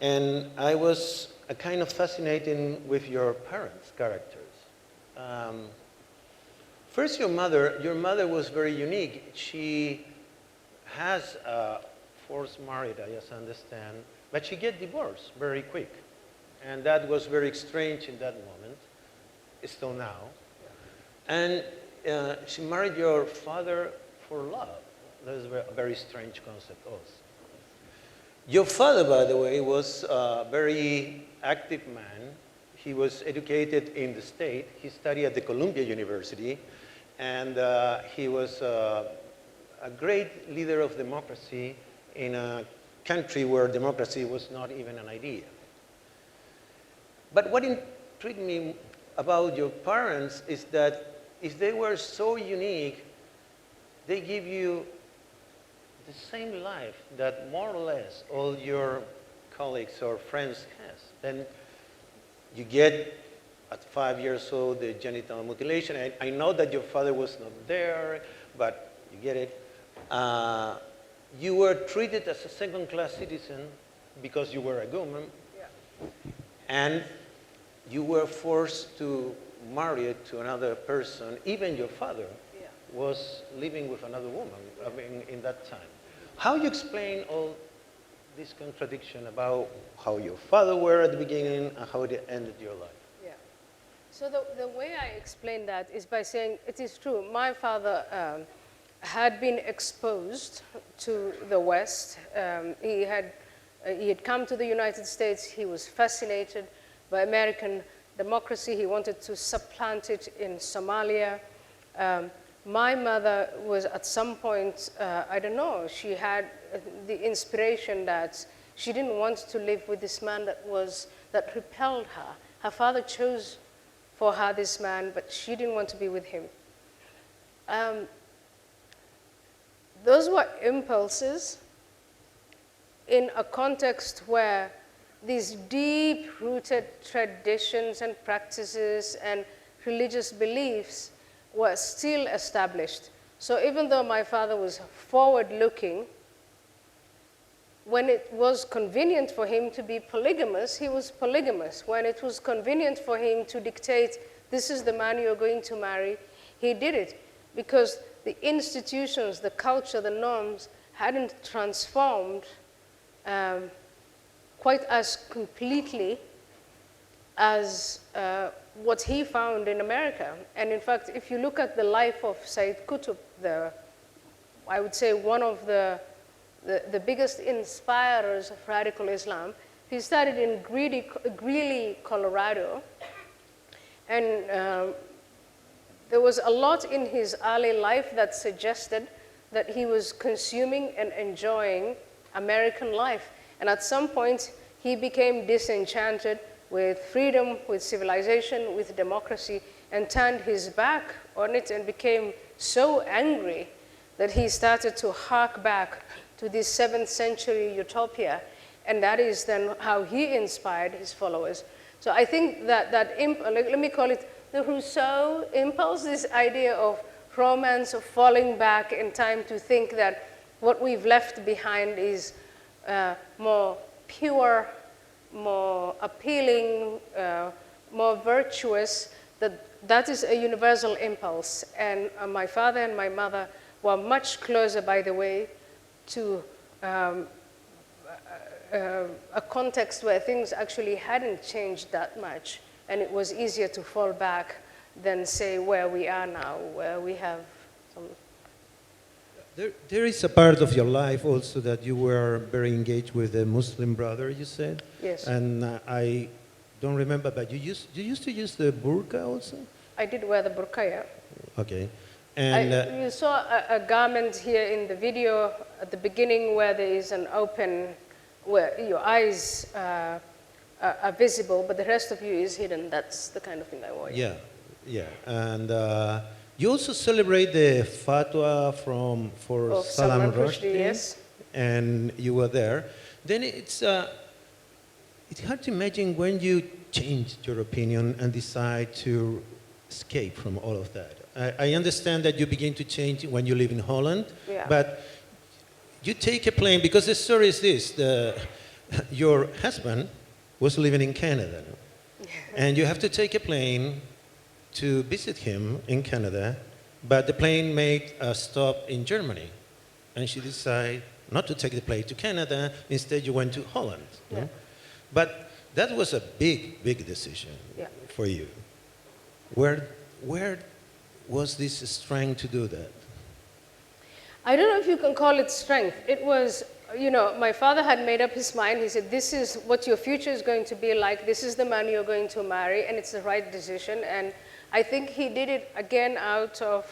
And I was kind of fascinated with your parents' characters. First, your mother was very unique. She has forced marriage, I understand, but she get divorced very quick. And that was very strange in that moment, still now. And she married your father for love. That is a very strange concept also. Your father, by the way, was a very active man. He was educated in the state. He studied at the Columbia University, and he was a great leader of democracy in a country where democracy was not even an idea. But what intrigued me about your parents is that if they were so unique, they give you the same life that more or less all your colleagues or friends has. Then you get, at 5 years old, the genital mutilation. I know that your father was not there, but you get it. You were treated as a second-class citizen because you were a woman. Yeah. And you were forced to marry to another person. Even your father was living with another woman in that time. How you explain all this contradiction about how your father were at the beginning and how it ended your life? Yeah. So the way I explain that is by saying it is true. My father had been exposed to the West. He had come to the United States. He was fascinated by American democracy. He wanted to supplant it in Somalia. My mother was at some point, I don't know, she had the inspiration that she didn't want to live with this man that repelled her. Her father chose for her this man, but she didn't want to be with him. Those were impulses in a context where these deep-rooted traditions and practices and religious beliefs were still established. So even though my father was forward-looking, when it was convenient for him to be polygamous, he was polygamous. When it was convenient for him to dictate, this is the man you're going to marry, he did it. Because the institutions, the culture, the norms hadn't transformed quite as completely as what he found in America. And in fact, if you look at the life of Sayyid Qutb, I would say one of the biggest inspirers of radical Islam, he started in Greeley, Colorado, and there was a lot in his early life that suggested that he was consuming and enjoying American life. And at some point, he became disenchanted with freedom, with civilization, with democracy, and turned his back on it and became so angry that he started to hark back to this 7th century utopia. And that is then how he inspired his followers. So I think that let me call it the Rousseau impulse, this idea of romance, of falling back in time to think that what we've left behind is more pure, more appealing, more virtuous, that is a universal impulse. And my father and my mother were much closer, by the way, to a context where things actually hadn't changed that much, and it was easier to fall back than, say, where we are now, where we have some... There is a part of your life also that you were very engaged with a Muslim brother, you said? Yes. And I don't remember, but you used to use the burqa also? I did wear the burqa, yeah. Okay. And you saw a garment here in the video at the beginning where there is an open, where your eyes are visible, but the rest of you is hidden. That's the kind of thing I wore. Yeah, yeah. And you also celebrate the fatwa for Salman Rushdie, yes. And you were there. Then it's hard to imagine when you changed your opinion and decide to escape from all of that. I understand that you begin to change when you live in Holland, yeah. But you take a plane, because the story is this, your husband was living in Canada, and you have to take a plane to visit him in Canada, but the plane made a stop in Germany, and she decided not to take the plane to Canada, instead you went to Holland. Yeah. But that was a big, big decision, yeah, for you. Where was this strength to do that? I don't know if you can call it strength. It was, my father had made up his mind. He said, this is what your future is going to be like. This is the man you're going to marry, and it's the right decision. And I think he did it again out of,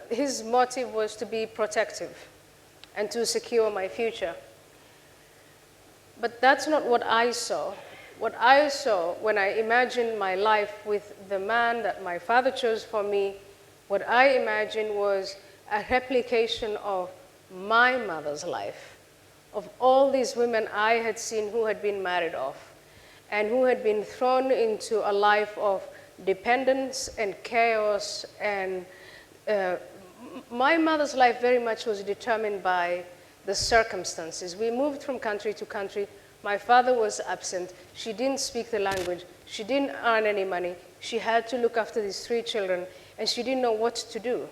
his motive was to be protective and to secure my future. But that's not what I saw. What I saw when I imagined my life with the man that my father chose for me, what I imagined was a replication of my mother's life, of all these women I had seen who had been married off and who had been thrown into a life of dependence and chaos. And my mother's life very much was determined by the circumstances. We moved from country to country. My father was absent. She didn't speak the language. She didn't earn any money. She had to look after these 3 children, and she didn't know what to do.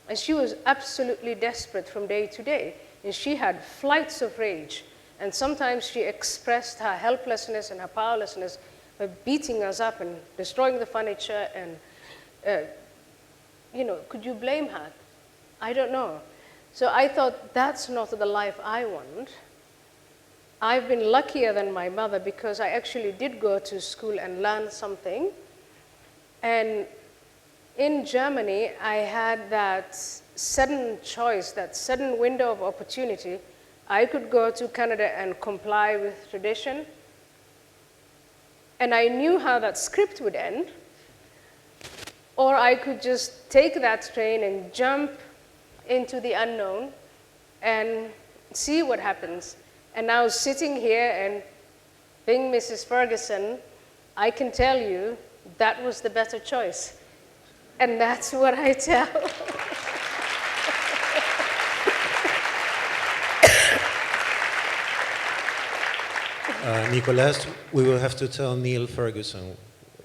And she was absolutely desperate from day to day. And she had flights of rage. And sometimes she expressed her helplessness and her powerlessness by beating us up and destroying the furniture. And, could you blame her? I don't know. So I thought, that's not the life I want. I've been luckier than my mother because I actually did go to school and learn something. And in Germany, I had that sudden choice, that sudden window of opportunity. I could go to Canada and comply with tradition. And I knew how that script would end. Or I could just take that train and jump into the unknown and see what happens. And now sitting here and being Mrs. Ferguson, I can tell you that was the better choice. And that's what I tell. Nicholas, we will have to tell Neil Ferguson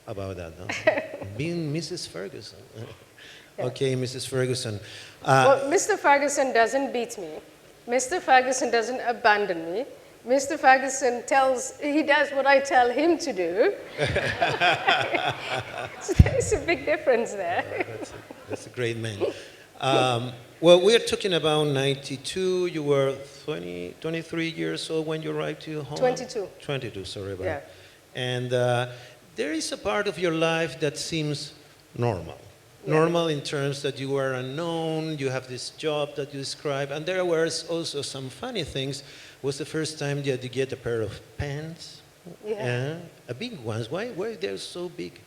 about that, no? Being Mrs. Ferguson. Okay, Mrs. Ferguson. Well, Mr. Ferguson doesn't beat me. Mr. Ferguson doesn't abandon me. Mr. Ferguson he does what I tell him to do. So there's a big difference there. That's a great man. Well, we're talking about 92. You were 23 years old when you arrived to Holland? 22. 22, sorry about Yeah. it. And there is a part of your life that seems normal. Yeah. Normal in terms that you were unknown, you have this job that you describe, and there were also some funny things. Was the first time that you get a pair of pants? Yeah. A big ones. Why were they so big?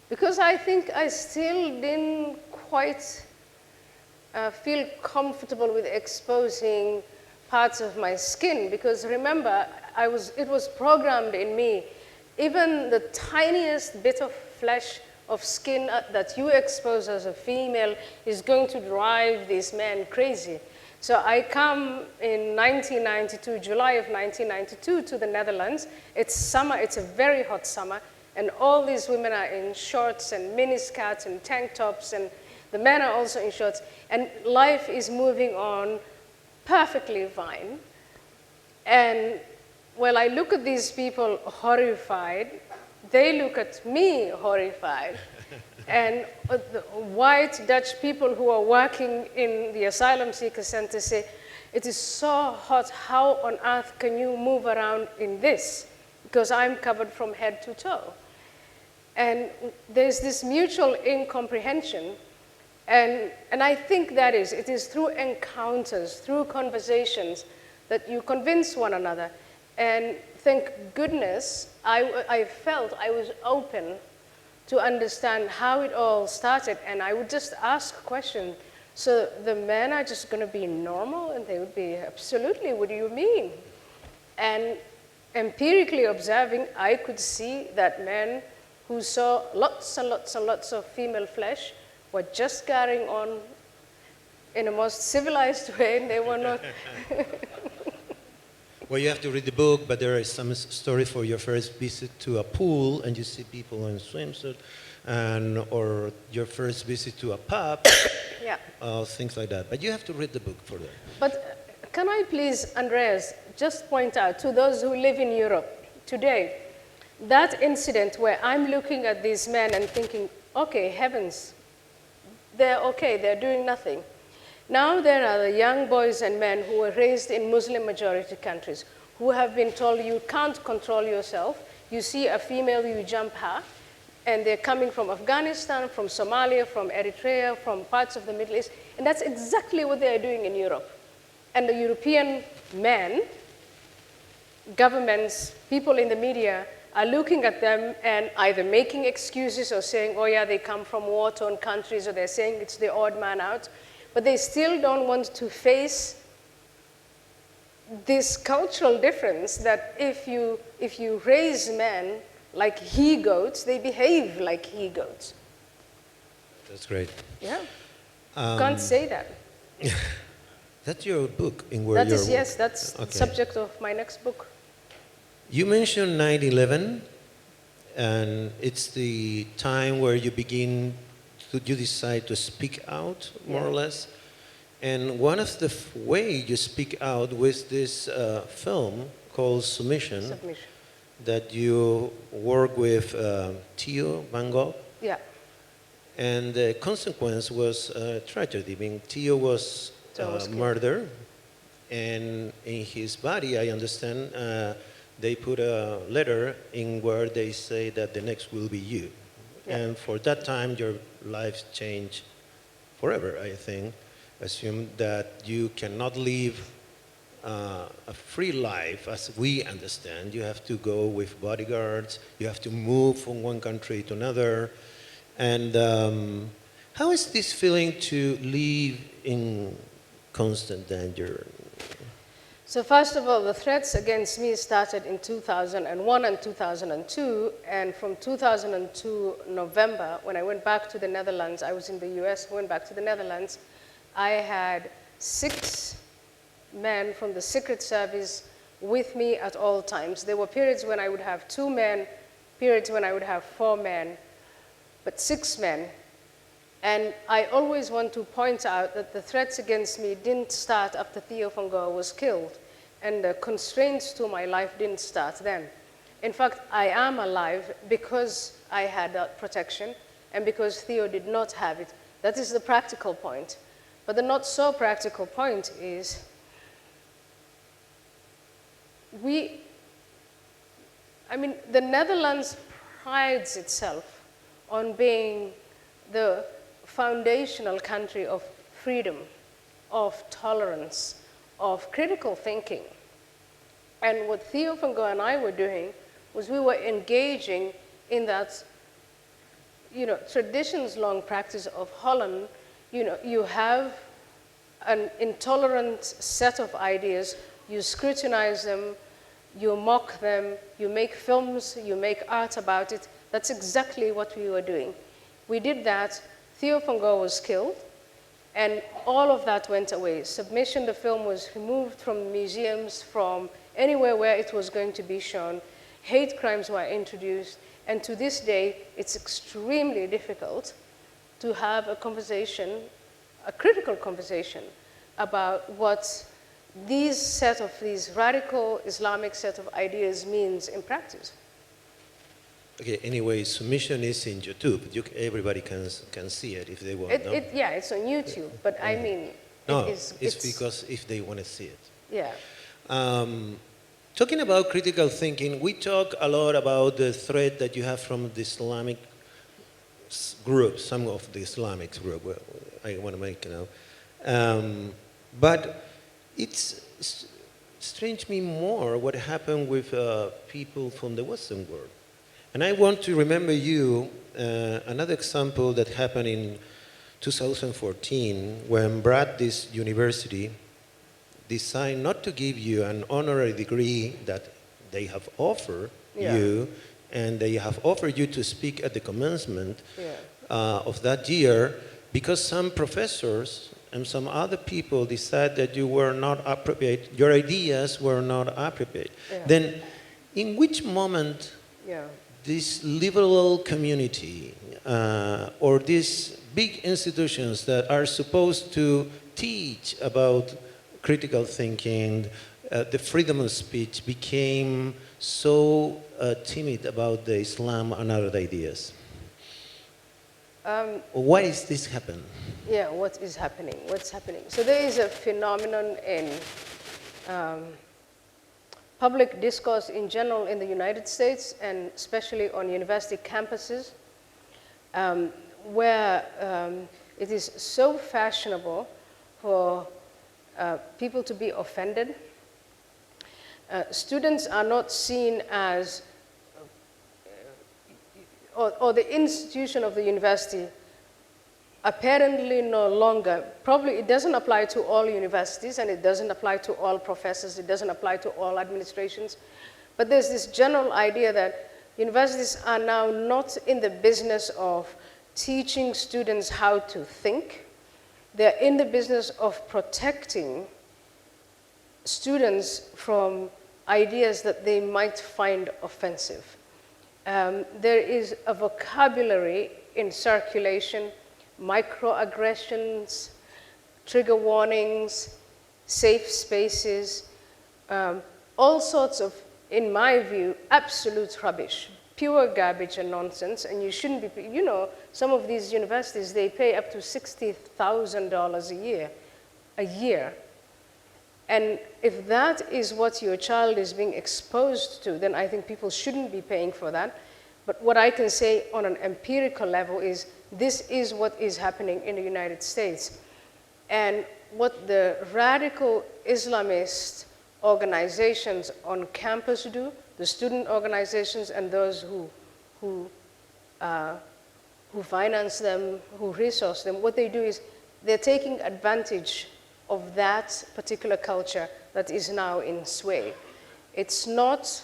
Because I think I still didn't quite feel comfortable with exposing parts of my skin. Because remember, it was programmed in me. Even the tiniest bit of flesh of skin that you expose as a female is going to drive these men crazy. So I come in 1992, July of 1992, to the Netherlands. It's summer, it's a very hot summer, and all these women are in shorts and miniskirts and tank tops, and the men are also in shorts, and life is moving on perfectly fine. And well, I look at these people horrified, they look at me horrified. And the white Dutch people who are working in the asylum seeker center say, it is so hot, how on earth can you move around in this? Because I'm covered from head to toe. And there's this mutual incomprehension. And I think it is through encounters, through conversations, that you convince one another. And thank goodness, I felt I was open to understand how it all started, and I would just ask questions. So the men are just going to be normal, and they would be, absolutely, what do you mean? And empirically observing, I could see that men who saw lots and lots and lots of female flesh were just carrying on in a most civilized way, and they were not. Well, you have to read the book, but there is some story for your first visit to a pool, and you see people in swimsuit, or your first visit to a pub, Yeah. Things like that. But you have to read the book for that. But can I please, Andreas, just point out to those who live in Europe today, that incident where I'm looking at these men and thinking, okay, heavens, they're okay, they're doing nothing. Now there are the young boys and men who were raised in Muslim-majority countries who have been told you can't control yourself. You see a female, you jump her, and they're coming from Afghanistan, from Somalia, from Eritrea, from parts of the Middle East, and that's exactly what they are doing in Europe. And the European men, governments, people in the media are looking at them and either making excuses or saying, oh yeah, they come from war-torn countries, or they're saying it's the odd man out. But they still don't want to face this cultural difference that if you raise men like he-goats, they behave like he-goats. That's great. Yeah, can't say that. That's your book in where you're... Yes, that's okay. the subject of my next book. You mentioned 9/11, and it's the time where you you decide to speak out, more or less. And one of the way you speak out was this film called Submission, that you work with Theo Van Gogh. Yeah. And the consequence was tragedy. I mean, Theo was murdered, and in his body, I understand, they put a letter in where they say that the next will be you. Yeah. And for that time, your life changed forever, I think. Assume that you cannot live a free life as we understand. You have to go with bodyguards. You have to move from one country to another. And how is this feeling to live in constant danger? So first of all, the threats against me started in 2001 and 2002, and from 2002 November, when I went back to the Netherlands, I was in the US, went back to the Netherlands, I had 6 men from the Secret Service with me at all times. There were periods when I would have 2 men, periods when I would have 4 men, but 6 men. And I always want to point out that the threats against me didn't start after Theo van Gogh was killed, and the constraints to my life didn't start then. In fact, I am alive because I had that protection and because Theo did not have it. That is the practical point. But the not so practical point is the Netherlands prides itself on being the foundational country of freedom, of tolerance, of critical thinking. And what Theo van Gogh and I were doing was we were engaging in that, traditions-long practice of Holland. You have an intolerant set of ideas, you scrutinize them, you mock them, you make films, you make art about it. That's exactly what we were doing. We did that. Theo van Gogh was killed, and all of that went away. Submission, the film was removed from museums, from anywhere where it was going to be shown. Hate crimes were introduced, and to this day, it's extremely difficult to have a conversation, a critical conversation, about what these radical Islamic set of ideas means in practice. Okay, anyway, submission is in YouTube. Everybody can see it if they want. Yeah, it's on YouTube, but I mean, it's because if they want to see it. Yeah. Talking about critical thinking, we talk a lot about the threat that you have from the Islamic groups, some of the Islamic group. Well, I want to make but it's strange me more what happened with people from the Western world. And I want to remember you another example that happened in 2014 when Bradley's University decided not to give you an honorary degree that they have offered you, and they have offered you to speak at the commencement of that year because some professors and some other people decided that you were not appropriate, your ideas were not appropriate. Then in which moment this liberal community or these big institutions that are supposed to teach about critical thinking, the freedom of speech became so timid about the Islam and other ideas? Why is this happen? Yeah, what is happening? What's happening? So there is a phenomenon in public discourse in general in the United States, and especially on university campuses, where it is so fashionable for people to be offended. Students are not seen as, or the institution of the university apparently no longer, probably it doesn't apply to all universities and it doesn't apply to all professors, it doesn't apply to all administrations, but there's this general idea that universities are now not in the business of teaching students how to think. They're in the business of protecting students from ideas that they might find offensive. There is a vocabulary in circulation, microaggressions, trigger warnings, safe spaces, all sorts of, in my view, absolute rubbish, pure garbage and nonsense, and you shouldn't be, some of these universities, they pay up to $60,000 a year. And if that is what your child is being exposed to, then I think people shouldn't be paying for that. But what I can say on an empirical level is this is what is happening in the United States. And what the radical Islamist organizations on campus do, the student organizations and those who finance them, who resource them, what they do is they're taking advantage of that particular culture that is now in sway. It's not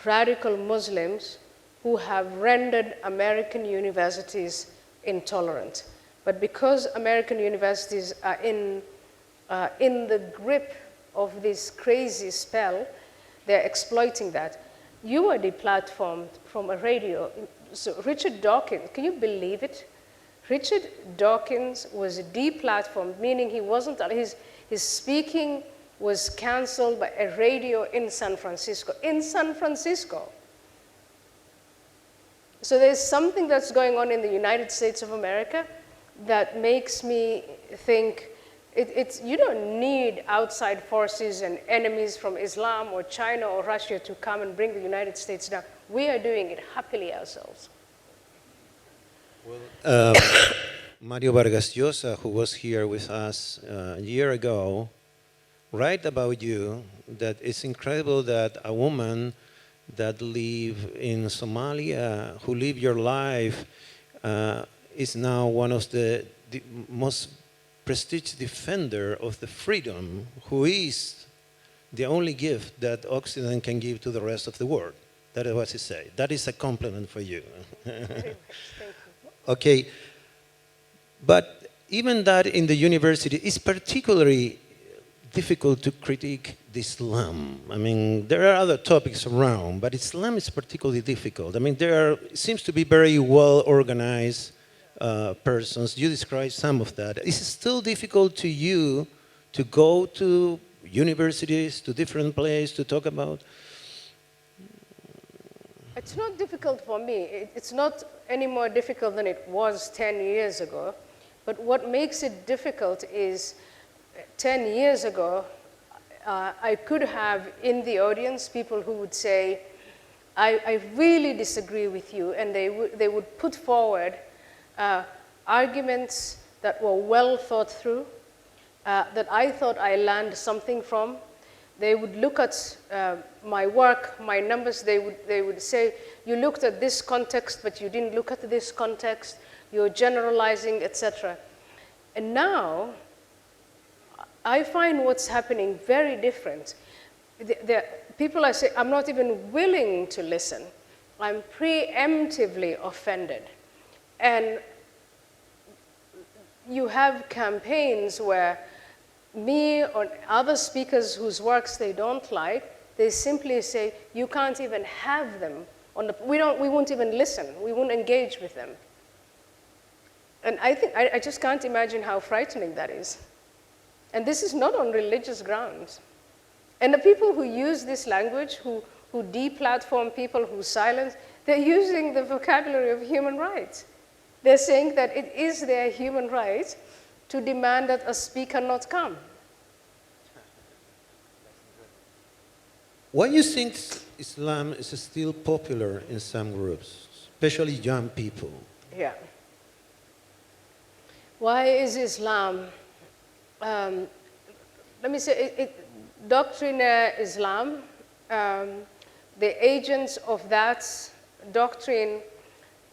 radical Muslims who have rendered American universities intolerant, but because American universities are in the grip of this crazy spell. They're exploiting that. You were deplatformed from a radio. So Richard Dawkins, can you believe it? Richard Dawkins was deplatformed, meaning he wasn't, his speaking was canceled by a radio in San Francisco. In San Francisco. So there's something that's going on in the United States of America that makes me think you don't need outside forces and enemies from Islam or China or Russia to come and bring the United States down. We are doing it happily ourselves. Mario Vargas Llosa, who was here with us a year ago, write about you that it's incredible that a woman that live in Somalia, who live your life, is now one of the most prestigious defender of the freedom, who is the only gift that Occident can give to the rest of the world. That is what he said. That is a compliment for you. Thank you. Okay, but even that in the university is particularly difficult to critique the Islam. I mean, there are other topics around, but Islam is particularly difficult. I mean, it seems to be very well organized persons. You described some of that. Is it still difficult to you to go to universities, to different places to talk about? It's not difficult for me. It's not any more difficult than it was 10 years ago. But what makes it difficult is 10 years ago, I could have in the audience people who would say, I really disagree with you, and they would put forward arguments that were well thought through, that I thought I learned something from. They would look at my work, my numbers, they would say, you looked at this context, but you didn't look at this context, you're generalizing, etc. And now, I find what's happening very different. People are saying, I'm not even willing to listen. I'm preemptively offended. And you have campaigns where me or other speakers whose works they don't like, they simply say, you can't even have them. We won't even listen. We won't engage with them. And I just can't imagine how frightening that is. And this is not on religious grounds. And the people who use this language, who deplatform people, who silence, they're using the vocabulary of human rights. They're saying that it is their human right to demand that a speaker not come. Why do you think Islam is still popular in some groups, especially young people? Yeah. Why is Islam? Let me say, doctrinaire Islam, the agents of that doctrine,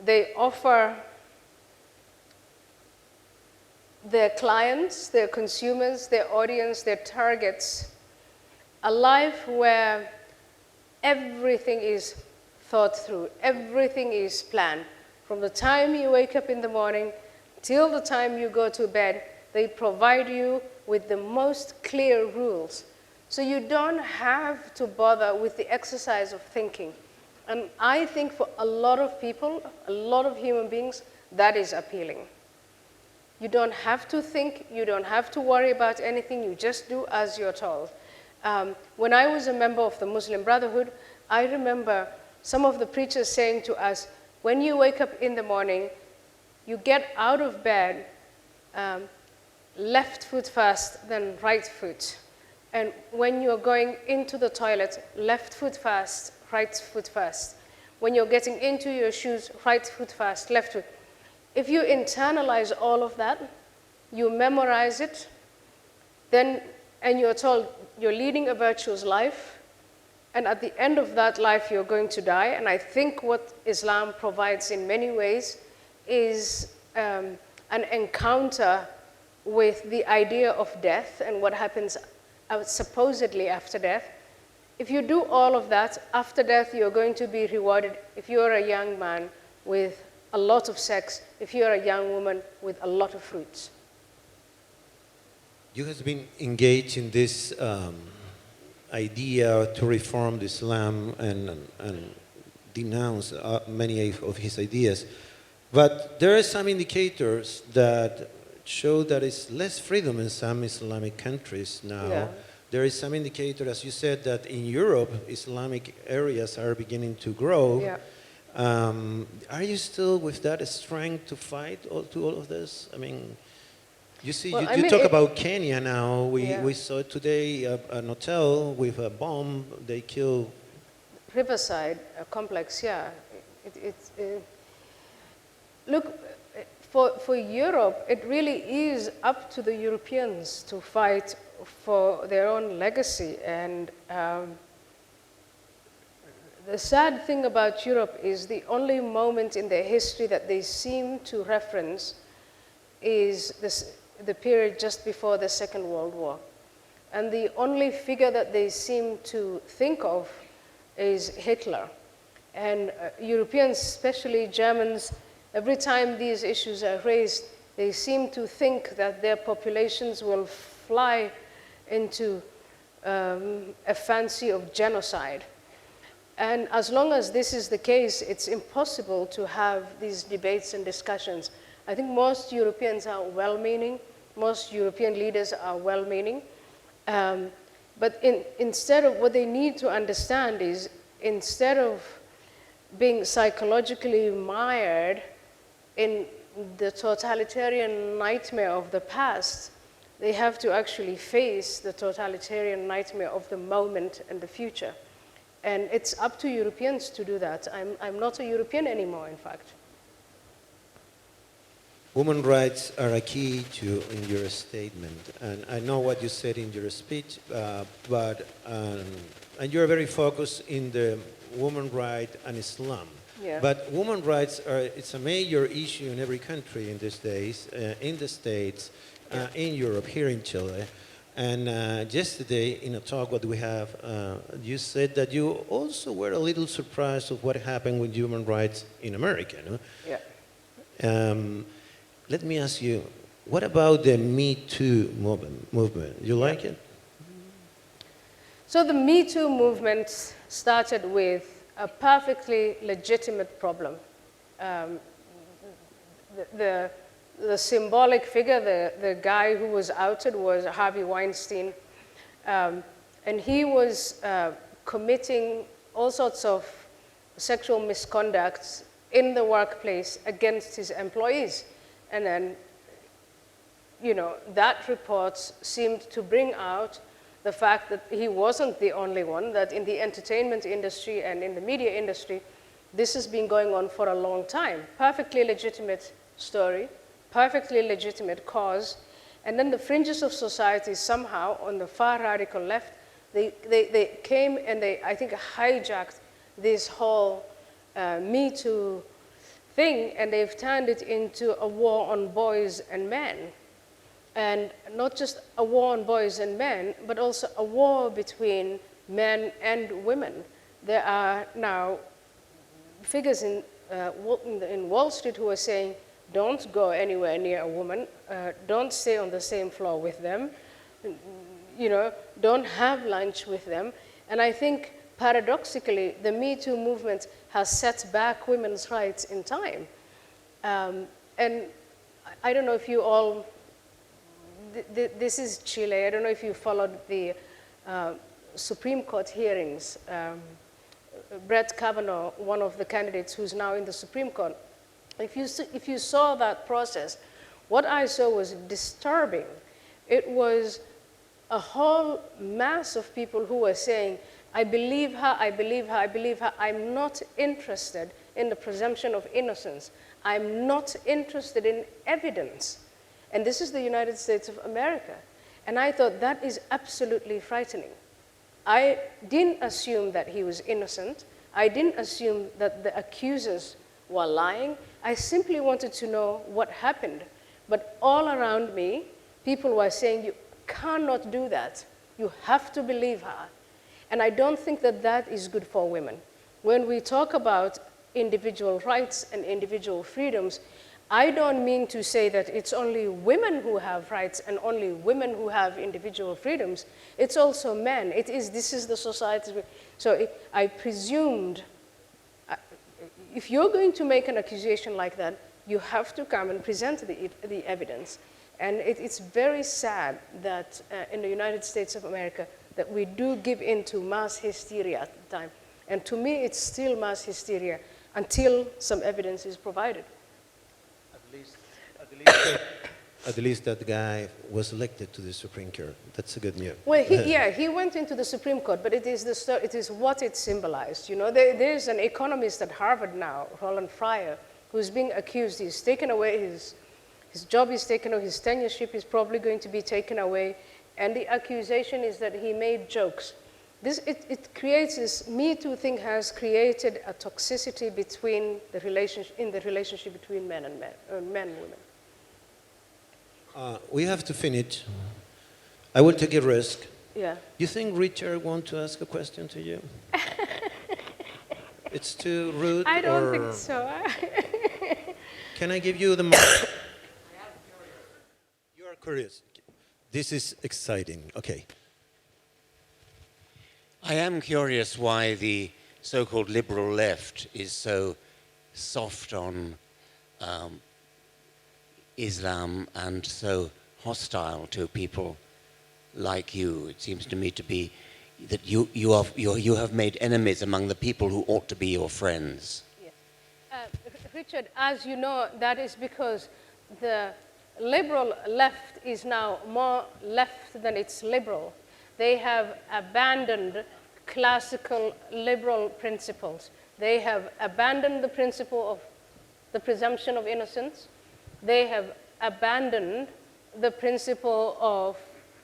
they offer their clients, their consumers, their audience, their targets, a life where everything is thought through, everything is planned. From the time you wake up in the morning till the time you go to bed, they provide you with the most clear rules. So you don't have to bother with the exercise of thinking. And I think for a lot of people, a lot of human beings, that is appealing. You don't have to think, you don't have to worry about anything, you just do as you're told. When I was a member of the Muslim Brotherhood, I remember some of the preachers saying to us, when you wake up in the morning, you get out of bed, left foot first, then right foot. And when you're going into the toilet, left foot first, right foot first. When you're getting into your shoes, right foot first, left foot. If you internalize all of that, you memorize it, then, and you're told you're leading a virtuous life, and at the end of that life you're going to die. And I think what Islam provides in many ways is an encounter with the idea of death and what happens supposedly after death. If you do all of that, after death you're going to be rewarded if you're a young man with a lot of sex, if you're a young woman with a lot of fruits. You have been engaged in this idea to reform Islam and denounce many of his ideas. But there are some indicators that show that it's less freedom in some Islamic countries now. Yeah. There is some indicator, as you said, that in Europe, Islamic areas are beginning to grow. Yeah. Are you still with that strength to fight all of this? I mean, you see, Well, you talk about Kenya now. We saw today an hotel with a bomb. They killed. Riverside complex, yeah. Look, for Europe, it really is up to the Europeans to fight for their own legacy. And the sad thing about Europe is the only moment in their history that they seem to reference is the period just before the Second World War. And the only figure that they seem to think of is Hitler. And Europeans, especially Germans, every time these issues are raised, they seem to think that their populations will fly into a fancy of genocide. And as long as this is the case, it's impossible to have these debates and discussions. I think most Europeans are well-meaning. Most European leaders are well-meaning. But instead of what they need to understand is, instead of being psychologically mired in the totalitarian nightmare of the past, they have to actually face the totalitarian nightmare of the moment and the future. And it's up to Europeans to do that. I'm not a European anymore, in fact. Women's rights are a key in your statement, and I know what you said in your speech, and you're very focused in the women's rights and Islam. Yeah. But women's rights it's a major issue in every country in these days, in the States, in Europe, here in Chile. And yesterday, in a talk that we have, you said that you also were a little surprised of what happened with human rights in America, no? Yeah. Let me ask you, what about the Me Too movement? You like it? So the Me Too movement started with a perfectly legitimate problem. The symbolic figure, the guy who was outed was Harvey Weinstein. And he was committing all sorts of sexual misconduct in the workplace against his employees. And then, you know, that report seemed to bring out the fact that he wasn't the only one, that in the entertainment industry and in the media industry, this has been going on for a long time. Perfectly legitimate story, perfectly legitimate cause. And then the fringes of society somehow, on the far radical left, they came and they, I think, hijacked this whole Me Too thing, and they've turned it into a war on boys and men. And not just a war on boys and men, but also a war between men and women. There are now figures in Wall Street who are saying, don't go anywhere near a woman, don't stay on the same floor with them, you know, don't have lunch with them. And I think paradoxically, the Me Too movement has set back women's rights in time. And I don't know if you all, this is Chile, I don't know if you followed the Supreme Court hearings. Brett Kavanaugh, one of the candidates who's now in the Supreme Court, if you saw that process, what I saw was disturbing. It was a whole mass of people who were saying, I believe her, I believe her, I believe her. I'm not interested in the presumption of innocence. I'm not interested in evidence. And this is the United States of America. And I thought that is absolutely frightening. I didn't assume that he was innocent. I didn't assume that the accusers were lying. I simply wanted to know what happened. But all around me, people were saying, you cannot do that. You have to believe her. And I don't think that that is good for women. When we talk about individual rights and individual freedoms, I don't mean to say that it's only women who have rights and only women who have individual freedoms. It's also men. This is the society. So I presumed, if you're going to make an accusation like that, you have to come and present the evidence. And it's very sad that in the United States of America, that we do give in to mass hysteria at the time. And to me, it's still mass hysteria until some evidence is provided. At least that guy was elected to the Supreme Court. That's a good news. Well, he went into the Supreme Court, but it is what it symbolized. You know, there's an economist at Harvard now, Roland Fryer, who's being accused. He's taken away his job is taken away, his tenureship is probably going to be taken away, and the accusation is that he made jokes. It creates this Me Too thing has created a toxicity between the relationship between men and women. We have to finish. I will take a risk. Yeah. You think Richard wants to ask a question to you? It's too rude? I don't think so. Can I give you the mic? You are curious. This is exciting. Okay. I am curious why the so-called liberal left is so soft on Islam and so hostile to people like you. It seems to me to be that you have made enemies among the people who ought to be your friends. Yeah. Richard, as you know, that is because the liberal left is now more left than it's liberal. They have abandoned classical liberal principles. They have abandoned the principle of the presumption of innocence. They have abandoned the principle of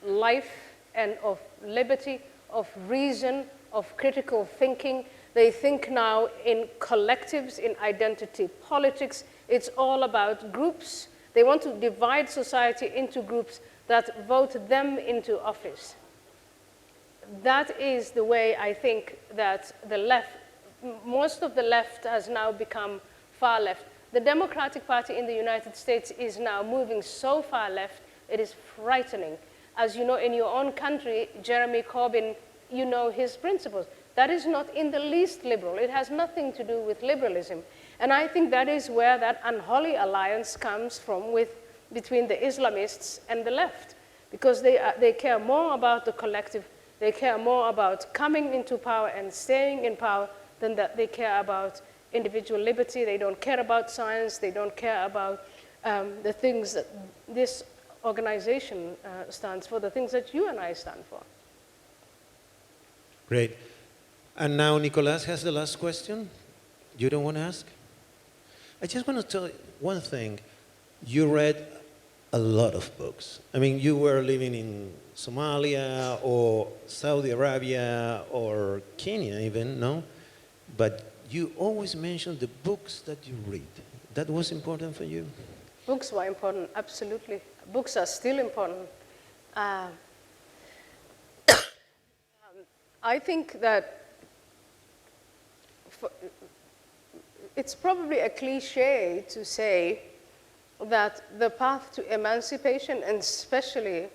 life and of liberty, of reason, of critical thinking. They think now in collectives, in identity politics. It's all about groups. They want to divide society into groups that vote them into office. That is the way I think that the left, most of the left has now become far left. The Democratic Party in the United States is now moving so far left, it is frightening. As you know, in your own country, Jeremy Corbyn, you know his principles. That is not in the least liberal. It has nothing to do with liberalism. And I think that is where that unholy alliance comes from between the Islamists and the left, because they care more about the collective, they care more about coming into power and staying in power than that they care about individual liberty. They don't care about science. They don't care about the things that this organization stands for, the things that you and I stand for. Great. And now Nicolas has the last question. You don't want to ask? I just want to tell you one thing. You read a lot of books. I mean, you were living in Somalia or Saudi Arabia or Kenya even, no? But you always mention the books that you read. That was important for you? Books were important, absolutely. Books are still important. I think that it's probably a cliche to say that the path to emancipation, and especially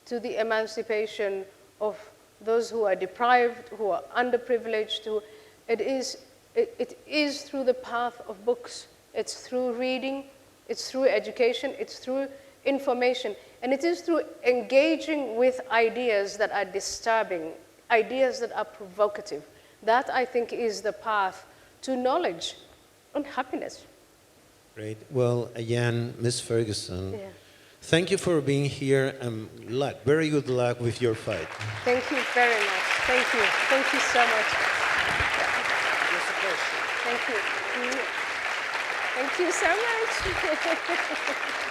to the emancipation of those who are deprived, who are underprivileged, it is through the path of books. It's through reading, it's through education, it's through information, and it is through engaging with ideas that are disturbing, ideas that are provocative. That, I think, is the path to knowledge and happiness. Great. Well, Ayaan, Ms. Ferguson, Yeah. thank you for being here, and luck, very good luck with your fight. Thank you very much. Thank you. Thank you so much. Thank you. Thank you so much.